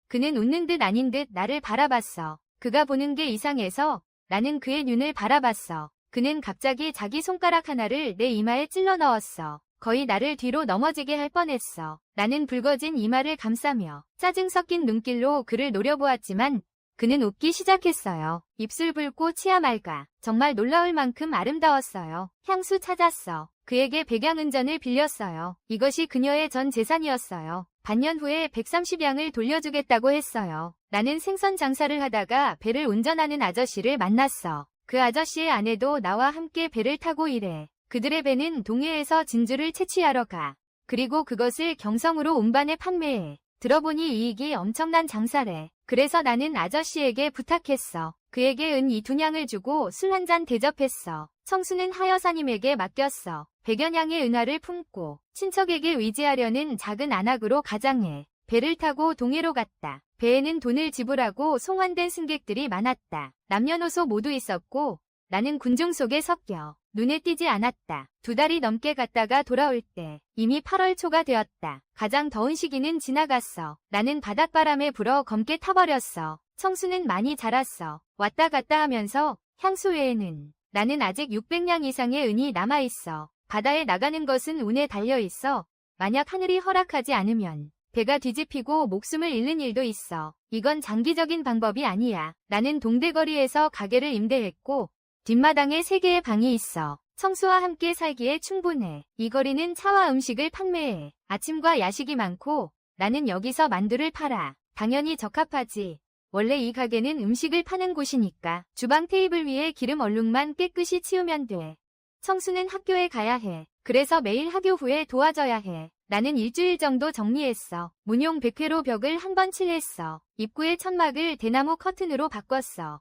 그는 웃는 듯 아닌 듯 나를 바라봤어. 그가 보는 게 이상해서 나는 그의 눈을 바라봤어. 그는 갑자기 자기 손가락 하나를 내 이마에 찔러 넣었어. 거의 나를 뒤로 넘어지게 할 뻔했어. 나는 붉어진 이마를 감싸며 짜증 섞인 눈길로 그를 노려보았지만 그는 웃기 시작했어요. 입술 붉고 치아 맑아. 정말 놀라울 만큼 아름다웠어요. 향수 찾았어. 그에게 백양은전을 빌렸어요. 이것이 그녀의 전 재산이었어요. 반년 후에 130양을 돌려주겠다고 했어요. 나는 생선 장사를 하다가 배를 운전하는 아저씨를 만났어. 그 아저씨의 아내도 나와 함께 배를 타고 일해. 그들의 배는 동해에서 진주를 채취하러 가. 그리고 그것을 경성으로 운반해 판매해. 들어보니 이익이 엄청난 장사래. 그래서 나는 아저씨에게 부탁했어. 그에게 은 2냥을 주고 술 한 잔 대접했어. 청수는 하여사님에게 맡겼어. 100여 냥의 은화를 품고 친척에게 의지하려는 작은 안악으로 가장해 배를 타고 동해로 갔다. 배에는 돈을 지불하고 송환된 승객들이 많았다. 남녀노소 모두 있었고 나는 군중 속에 섞여 눈에 띄지 않았다. 2달이 넘게 갔다가 돌아올 때 이미 8월 초가 되었다. 가장 더운 시기는 지나갔어. 나는 바닷바람에 불어 검게 타버렸어. 청수는 많이 자랐어. 왔다 갔다 하면서 향수 외에는 나는 아직 600냥 이상의 은이 남아있어. 바다에 나가는 것은 운에 달려있어. 만약 하늘이 허락하지 않으면 배가 뒤집히고 목숨을 잃는 일도 있어. 이건 장기적인 방법이 아니야. 나는 동대거리에서 가게를 임대했고 뒷마당에 3개의 방이 있어. 청수와 함께 살기에 충분해. 이 거리는 차와 음식을 판매해. 아침과 야식이 많고 나는 여기서 만두를 팔아. 당연히 적합하지. 원래 이 가게는 음식을 파는 곳이니까. 주방 테이블 위에 기름 얼룩만 깨끗이 치우면 돼. 청수는 학교에 가야 해. 그래서 매일 학교 후에 도와줘야 해. 나는 일주일 정도 정리했어. 문용 100회로 벽을 한 번 칠했어. 입구의 천막을 대나무 커튼으로 바꿨어.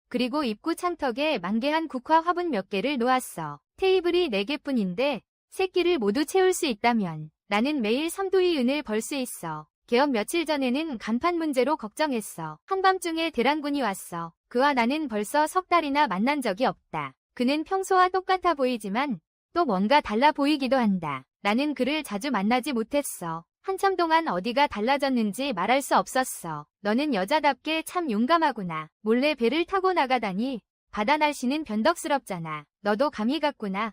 그리고 입구 창턱에 만개한 국화 화분 몇 개를 놓았어. 테이블이 4개뿐인데 3끼를 모두 채울 수 있다면 나는 매일 3두이 은을 벌 수 있어. 개업 며칠 전에는 간판 문제로 걱정했어. 한밤중에 대란군이 왔어. 그와 나는 벌써 3달이나 만난 적이 없다. 그는 평소와 똑같아 보이지만 또 뭔가 달라 보이기도 한다. 나는 그를 자주 만나지 못했어. 한참 동안 어디가 달라졌는지 말할 수 없었어. 너는 여자답게 참 용감하구나. 몰래 배를 타고 나가다니. 바다 날씨는 변덕스럽잖아. 너도 감이 갔구나.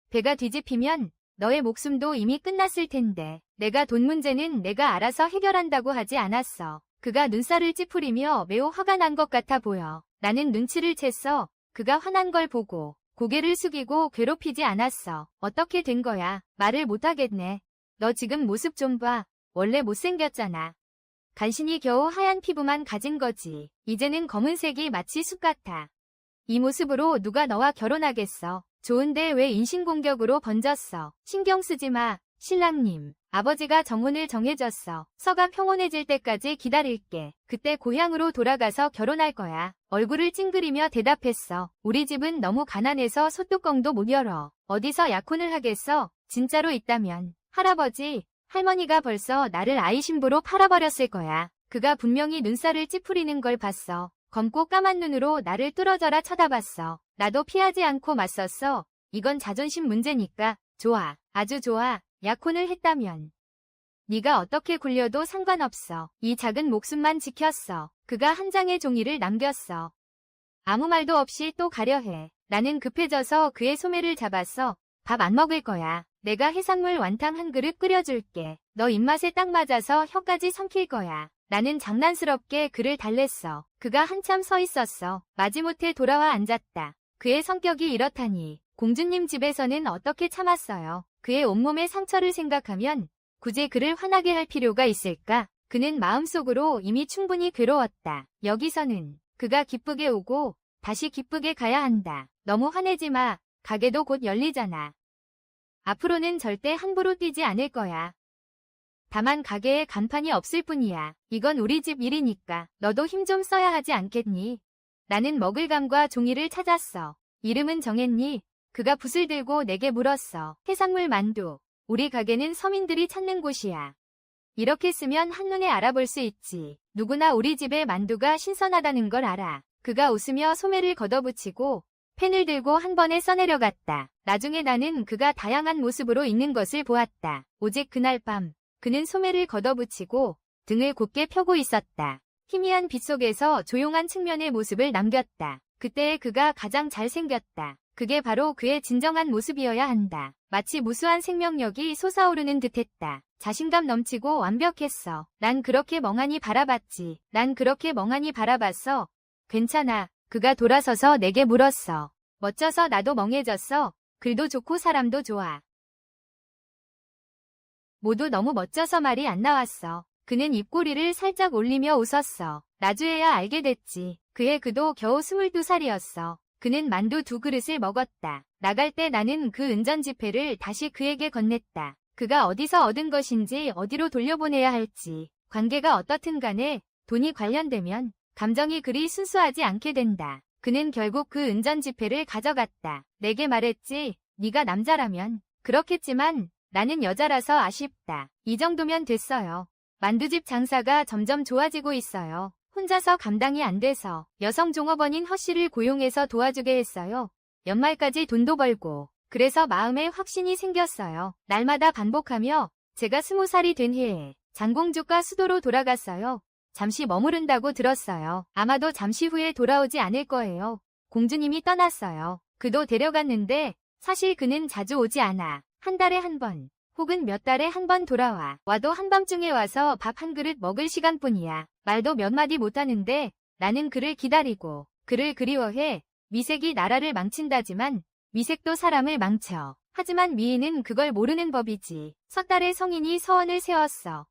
배가 뒤집히면 너의 목숨도 이미 끝났을 텐데. 내가 돈 문제는 내가 알아서 해결한다고 하지 않았어. 그가 눈살을 찌푸리며 매우 화가 난 것 같아 보여. 나는 눈치를 챘어. 그가 화난 걸 보고 고개를 숙이고 괴롭히지 않았어. 어떻게 된 거야? 말을 못하겠네. 너 지금 모습 좀 봐. 원래 못생겼잖아. 간신히 겨우 하얀 피부만 가진 거지. 이제는 검은색이 마치 숲 같아. 이 모습으로 누가 너와 결혼하겠어. 좋은데 왜 인신공격으로 번졌어. 신경 쓰지 마. 신랑님. 아버지가 정혼을 정해줬어. 서가 평온해질 때까지 기다릴게. 그때 고향으로 돌아가서 결혼할 거야. 얼굴을 찡그리며 대답했어. 우리 집은 너무 가난해서 소뚜껑도 못 열어. 어디서 약혼을 하겠어? 진짜로 있다면. 할아버지, 할머니가 벌써 나를 아이 신부로 팔아버렸을 거야. 그가 분명히 눈살을 찌푸리는 걸 봤어. 검고 까만 눈으로 나를 뚫어져라 쳐다봤어. 나도 피하지 않고 맞섰어. 이건 자존심 문제니까. 좋아. 아주 좋아. 약혼을 했다면 네가 어떻게 굴려도 상관없어. 이 작은 목숨만 지켰어. 그가 한 장의 종이를 남겼어. 아무 말도 없이 또 가려 해. 나는 급해져서 그의 소매를 잡았어. 밥 안 먹을 거야. 내가 해산물 완탕 한 그릇 끓여줄게. 너 입맛에 딱 맞아서 혀까지 삼킬 거야. 나는 장난스럽게 그를 달랬어. 그가 한참 서 있었어. 마지못해 돌아와 앉았다. 그의 성격이 이렇다니. 공주님 집에서는 어떻게 참았어요. 그의 온몸의 상처를 생각하면 굳이 그를 화나게 할 필요가 있을까? 그는 마음속으로 이미 충분히 괴로웠다. 여기서는 그가 기쁘게 오고 다시 기쁘게 가야 한다. 너무 화내지 마. 가게도 곧 열리잖아. 앞으로는 절대 함부로 뛰지 않을 거야. 다만 가게에 간판이 없을 뿐이야. 이건 우리 집 일이니까 너도 힘 좀 써야 하지 않겠니? 나는 먹을감과 종이를 찾았어. 이름은 정했니? 그가 붓을 들고 내게 물었어. 해산물 만두. 우리 가게는 서민들이 찾는 곳이야. 이렇게 쓰면 한눈에 알아볼 수 있지. 누구나 우리 집의 만두가 신선하다는 걸 알아. 그가 웃으며 소매를 걷어붙이고 펜을 들고 한 번에 써내려갔다. 나중에 나는 그가 다양한 모습으로 있는 것을 보았다. 오직 그날 밤 그는 소매를 걷어붙이고 등을 곧게 펴고 있었다. 희미한 빛 속에서 조용한 측면의 모습을 남겼다. 그때의 그가 가장 잘생겼다. 그게 바로 그의 진정한 모습이어야 한다. 마치 무수한 생명력이 솟아오르는 듯했다. 자신감 넘치고 완벽했어. 난 그렇게 멍하니 바라봤지. 난 그렇게 멍하니 바라봤어. 괜찮아. 그가 돌아서서 내게 물었어. 멋져서 나도 멍해졌어. 글도 좋고 사람도 좋아. 모두 너무 멋져서 말이 안 나왔어. 그는 입꼬리를 살짝 올리며 웃었어. 나중에야 알게 됐지. 그의 그도 겨우 22살이었어. 그는 만두 2그릇을 먹었다. 나갈 때 나는 그 은전지폐를 다시 그에게 건넸다. 그가 어디서 얻은 것인지 어디로 돌려보내야 할지. 관계가 어떻든 간에 돈이 관련되면 감정이 그리 순수하지 않게 된다. 그는 결국 그 은전지폐를 가져갔다. 내게 말했지. 네가 남자라면 그렇겠지만 나는 여자라서 아쉽다. 이 정도면 됐어요. 만두집 장사가 점점 좋아지고 있어요. 혼자서 감당이 안 돼서 여성 종업원인 허씨를 고용해서 도와주게 했어요. 연말까지 돈도 벌고. 그래서 마음에 확신이 생겼어요. 날마다 반복하며 제가 20살이 된 해에 장공주과 수도로 돌아갔어요. 잠시 머무른다고 들었어요. 아마도 잠시 후에 돌아오지 않을 거예요. 공주님이 떠났어요. 그도 데려갔는데 사실 그는 자주 오지 않아. 한 달에 한 번, 혹은 몇 달에 한 번 돌아와. 와도 한밤중에 와서 밥 한 그릇 먹을 시간뿐이야. 말도 몇 마디 못하는데 나는 그를 기다리고 그를 그리워해. 미색이 나라를 망친다지만 미색도 사람을 망쳐. 하지만 미인은 그걸 모르는 법이지. 석 달의 성인이 서원을 세웠어.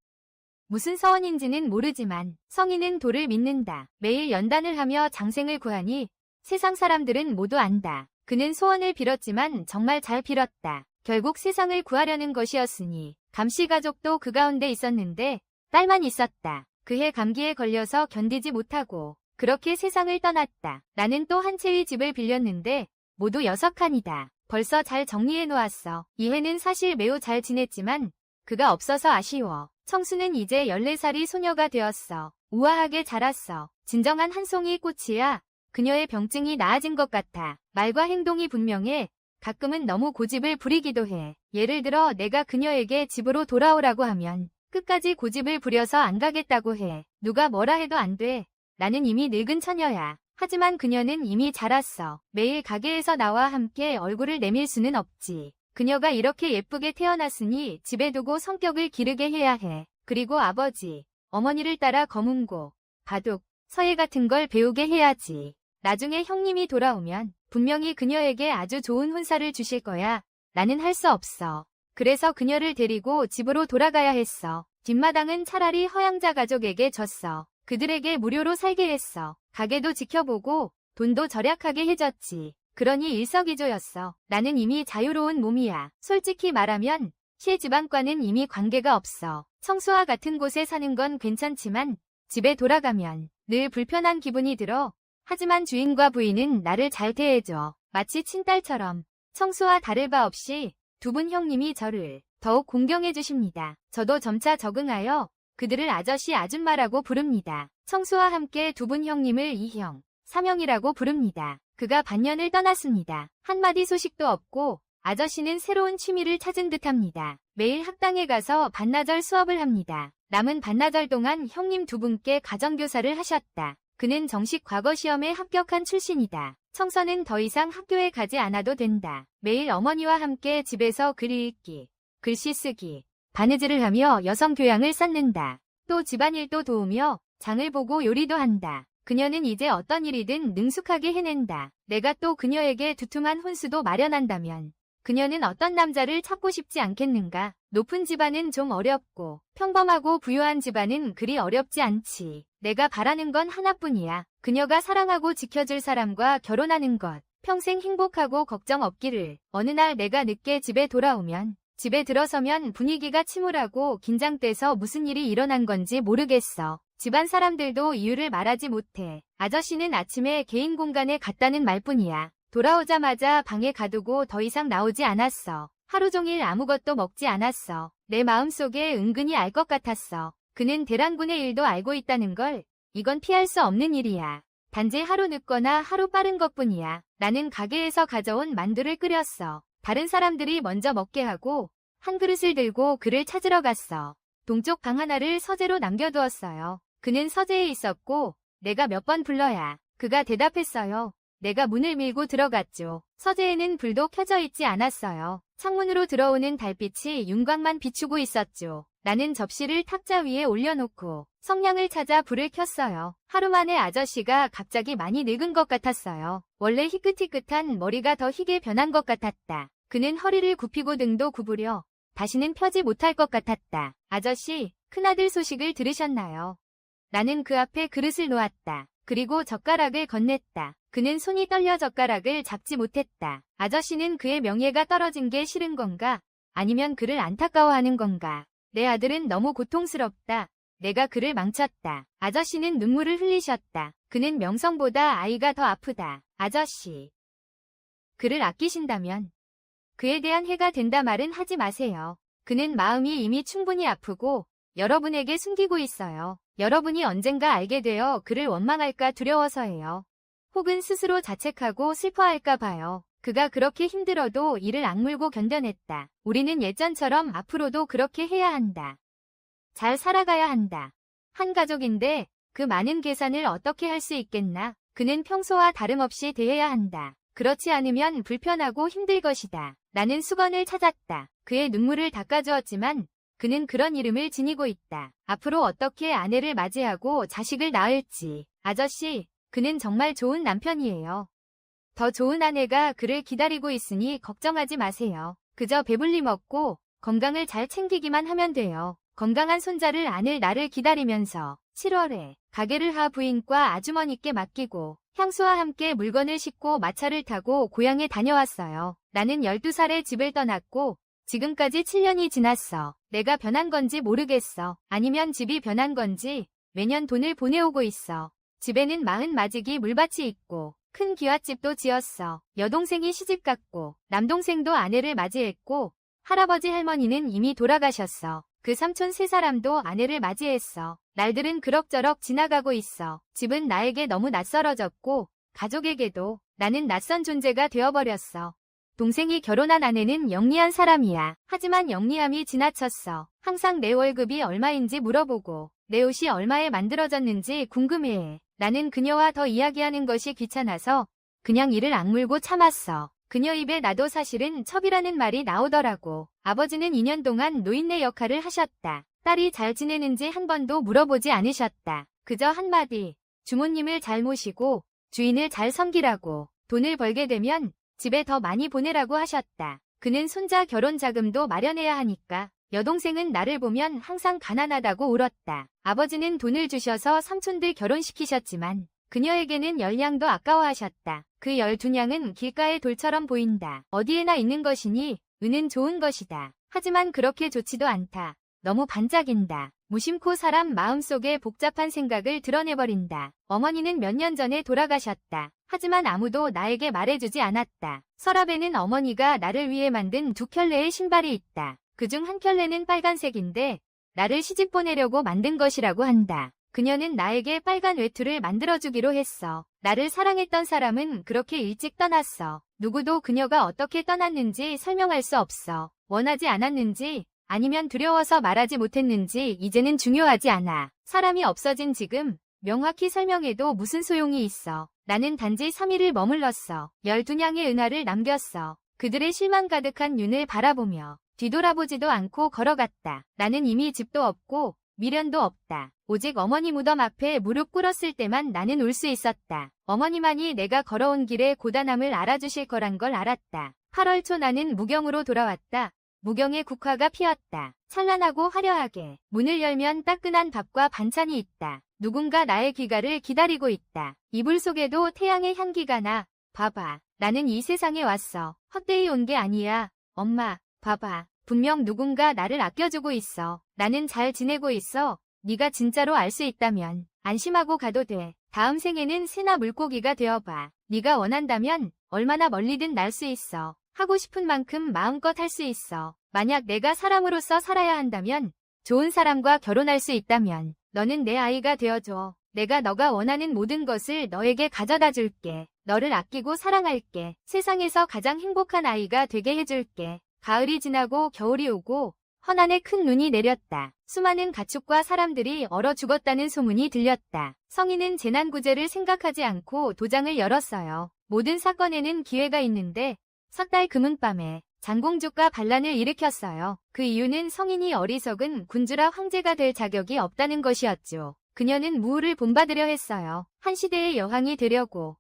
무슨 서원인지는 모르지만 성인은 도를 믿는다. 매일 연단을 하며 장생을 구하니 세상 사람들은 모두 안다. 그는 소원을 빌었지만 정말 잘 빌었다. 결국 세상을 구하려는 것이었으니 감씨 가족도 그 가운데 있었는데 딸만 있었다. 그해 감기에 걸려서 견디지 못하고 그렇게 세상을 떠났다. 나는 또 한 채의 집을 빌렸는데 모두 6칸이다. 벌써 잘 정리해 놓았어. 이 해는 사실 매우 잘 지냈지만 그가 없어서 아쉬워. 청수는 이제 14살이 소녀가 되었어. 우아하게 자랐어. 진정한 한 송이 꽃이야. 그녀의 병증이 나아진 것 같아. 말과 행동이 분명해. 가끔은 너무 고집을 부리기도 해. 예를 들어 내가 그녀에게 집으로 돌아오라고 하면 끝까지 고집을 부려서 안 가겠다고 해. 누가 뭐라 해도 안 돼. 나는 이미 늙은 처녀야. 하지만 그녀는 이미 자랐어. 매일 가게에서 나와 함께 얼굴을 내밀 수는 없지. 그녀가 이렇게 예쁘게 태어났으니 집에 두고 성격을 기르게 해야 해. 그리고 아버지, 어머니를 따라 검은고, 바둑, 서예 같은 걸 배우게 해야지. 나중에 형님이 돌아오면 분명히 그녀에게 아주 좋은 혼사를 주실 거야. 나는 할 수 없어. 그래서 그녀를 데리고 집으로 돌아가야 했어. 뒷마당은 차라리 허양자 가족에게 줬어. 그들에게 무료로 살게 했어. 가게도 지켜보고 돈도 절약하게 해줬지. 그러니 일석이조였어. 나는 이미 자유로운 몸이야. 솔직히 말하면 실지방과는 이미 관계가 없어. 청수와 같은 곳에 사는 건 괜찮지만 집에 돌아가면 늘 불편한 기분이 들어. 하지만 주인과 부인은 나를 잘 대해줘. 마치 친딸처럼. 청수와 다를 바 없이 두 분 형님이 저를 더욱 공경해 주십니다. 저도 점차 적응하여 그들을 아저씨 아줌마라고 부릅니다. 청수와 함께 두 분 형님을 이형, 삼형이라고 부릅니다. 그가 반년을 떠났습니다. 한마디 소식도 없고 아저씨는 새로운 취미를 찾은 듯합니다. 매일 학당에 가서 반나절 수업을 합니다. 남은 반나절 동안 형님 두 분께 가정교사를 하셨다. 그는 정식 과거 시험에 합격한 출신이다. 청소는 더 이상 학교에 가지 않아도 된다. 매일 어머니와 함께 집에서 글 읽기, 글씨 쓰기, 바느질을 하며 여성 교양을 쌓는다. 또 집안일도 도우며 장을 보고 요리도 한다. 그녀는 이제 어떤 일이든 능숙하게 해낸다. 내가 또 그녀에게 두툼한 혼수도 마련한다면 그녀는 어떤 남자를 찾고 싶지 않겠는가? 높은 집안은 좀 어렵고 평범하고 부유한 집안은 그리 어렵지 않지. 내가 바라는 건 하나뿐이야. 그녀가 사랑하고 지켜줄 사람과 결혼하는 것. 평생 행복하고 걱정 없기를. 어느 날 내가 늦게 집에 돌아오면 집에 들어서면 분위기가 침울하고 긴장돼서 무슨 일이 일어난 건지 모르겠어. 집안 사람들도 이유를 말하지 못해. 아저씨는 아침에 개인 공간에 갔다는 말뿐이야. 돌아오자마자 방에 가두고 더 이상 나오지 않았어. 하루 종일 아무것도 먹지 않았어. 내 마음속에 은근히 알 것 같았어. 그는 대란군의 일도 알고 있다는 걸. 이건 피할 수 없는 일이야. 단지 하루 늦거나 하루 빠른 것뿐이야. 나는 가게에서 가져온 만두를 끓였어. 다른 사람들이 먼저 먹게 하고 한 그릇을 들고 그를 찾으러 갔어. 동쪽 방 하나를 서재로 남겨두었어요. 그는 서재에 있었고 내가 몇 번 불러야 그가 대답했어요. 내가 문을 밀고 들어갔죠. 서재에는 불도 켜져 있지 않았어요. 창문으로 들어오는 달빛이 윤곽만 비추고 있었죠. 나는 접시를 탁자 위에 올려놓고 성냥을 찾아 불을 켰어요. 하루 만에 아저씨가 갑자기 많이 늙은 것 같았어요. 원래 희끗희끗한 머리가 더 희게 변한 것 같았다. 그는 허리를 굽히고 등도 구부려 다시는 펴지 못할 것 같았다. 아저씨, 큰아들 소식을 들으셨나요? 나는 그 앞에 그릇을 놓았다. 그리고 젓가락을 건넸다. 그는 손이 떨려 젓가락을 잡지 못했다. 아저씨는 그의 명예가 떨어진 게 싫은 건가? 아니면 그를 안타까워하는 건가? 내 아들은 너무 고통스럽다. 내가 그를 망쳤다. 아저씨는 눈물을 흘리셨다. 그는 명성보다 아이가 더 아프다. 아저씨. 그를 아끼신다면 그에 대한 해가 된다 말은 하지 마세요. 그는 마음이 이미 충분히 아프고 여러분에게 숨기고 있어요. 여러분이 언젠가 알게 되어 그를 원망할까 두려워서예요. 혹은 스스로 자책하고 슬퍼할까 봐요. 그가 그렇게 힘들어도 이를 악물고 견뎌냈다. 우리는 예전처럼 앞으로도 그렇게 해야 한다. 잘 살아가야 한다. 한 가족인데 그 많은 계산을 어떻게 할 수 있겠나? 그는 평소와 다름없이 대해야 한다. 그렇지 않으면 불편하고 힘들 것이다. 나는 수건을 찾았다. 그의 눈물을 닦아주었지만 그는 그런 이름을 지니고 있다. 앞으로 어떻게 아내를 맞이하고 자식을 낳을지. 아저씨, 그는 정말 좋은 남편이에요. 더 좋은 아내가 그를 기다리고 있으니 걱정하지 마세요. 그저 배불리 먹고 건강을 잘 챙기기만 하면 돼요. 건강한 손자를 안을 나를 기다리면서 7월에 가게를 하 부인과 아주머니께 맡기고 향수와 함께 물건을 싣고 마차를 타고 고향에 다녀왔어요. 나는 12살에 집을 떠났고 지금까지 7년이 지났어. 내가 변한 건지 모르겠어. 아니면 집이 변한 건지 매년 돈을 보내오고 있어. 집에는 40마지기 물밭이 있고 큰 기와집도 지었어. 여동생이 시집갔고 남동생도 아내를 맞이했고 할아버지 할머니는 이미 돌아가셨어. 그 삼촌 세 사람도 아내를 맞이했어. 날들은 그럭저럭 지나가고 있어. 집은 나에게 너무 낯설어졌고 가족에게도 나는 낯선 존재가 되어버렸어. 동생이 결혼한 아내는 영리한 사람이야. 하지만 영리함이 지나쳤어. 항상 내 월급이 얼마인지 물어보고 내 옷이 얼마에 만들어졌는지 궁금해해. 나는 그녀와 더 이야기하는 것이 귀찮아서 그냥 이를 악물고 참았어. 그녀 입에 나도 사실은 첩이라는 말이 나오더라고. 아버지는 2년 동안 노인네 역할을 하셨다. 딸이 잘 지내는지 한 번도 물어보지 않으셨다. 그저 한마디, 주모님을 잘 모시고 주인을 잘 섬기라고. 돈을 벌게 되면 집에 더 많이 보내라고 하셨다. 그는 손자 결혼 자금도 마련해야 하니까. 여동생은 나를 보면 항상 가난하다고 울었다. 아버지는 돈을 주셔서 삼촌들 결혼시키셨지만 그녀에게는 열량도 아까워하셨다. 그 12냥은 길가의 돌처럼 보인다. 어디에나 있는 것이니 은은 좋은 것이다. 하지만 그렇게 좋지도 않다. 너무 반짝인다. 무심코 사람 마음속에 복잡한 생각을 드러내버린다. 어머니는 몇 년 전에 돌아가셨다. 하지만 아무도 나에게 말해주지 않았다. 서랍에는 어머니가 나를 위해 만든 2켤레의 신발이 있다. 그중 한 켤레는 빨간색인데 나를 시집 보내려고 만든 것이라고 한다. 그녀는 나에게 빨간 외투를 만들어주기로 했어. 나를 사랑했던 사람은 그렇게 일찍 떠났어. 누구도 그녀가 어떻게 떠났는지 설명할 수 없어. 원하지 않았는지 아니면 두려워서 말하지 못했는지 이제는 중요하지 않아. 사람이 없어진 지금 명확히 설명해도 무슨 소용이 있어. 나는 단지 3일을 머물렀어. 12냥의 은하를 남겼어. 그들의 실망 가득한 윤을 바라보며 뒤돌아보지도 않고 걸어갔다. 나는 이미 집도 없고 미련도 없다. 오직 어머니 무덤 앞에 무릎 꿇었을 때만 나는 울 수 있었다. 어머니만이 내가 걸어온 길의 고단함을 알아주실 거란 걸 알았다. 8월 초 나는 무경으로 돌아왔다. 무경의 국화가 피었다. 찬란하고 화려하게. 문을 열면 따끈한 밥과 반찬이 있다. 누군가 나의 귀가를 기다리고 있다. 이불 속에도 태양의 향기가 나. 봐봐. 나는 이 세상에 왔어. 헛되이 온 게 아니야. 엄마, 봐봐. 분명 누군가 나를 아껴주고 있어. 나는 잘 지내고 있어. 네가 진짜로 알 수 있다면 안심하고 가도 돼. 다음 생에는 새나 물고기가 되어봐. 네가 원한다면 얼마나 멀리든 날 수 있어. 하고 싶은 만큼 마음껏 할 수 있어. 만약 내가 사람으로서 살아야 한다면, 좋은 사람과 결혼할 수 있다면 너는 내 아이가 되어줘. 내가 너가 원하는 모든 것을 너에게 가져다 줄게. 너를 아끼고 사랑할게. 세상에서 가장 행복한 아이가 되게 해줄게. 가을이 지나고 겨울이 오고 헌안에 큰 눈이 내렸다. 수많은 가축과 사람들이 얼어 죽었다는 소문이 들렸다. 성인은 재난구제를 생각하지 않고 도장을 열었어요. 모든 사건에는 기회가 있는데 석 달 금은밤에 장공주가 반란을 일으켰어요. 그 이유는 성인이 어리석은 군주라 황제가 될 자격이 없다는 것이었죠. 그녀는 무후를 본받으려 했어요. 한 시대의 여왕이 되려고.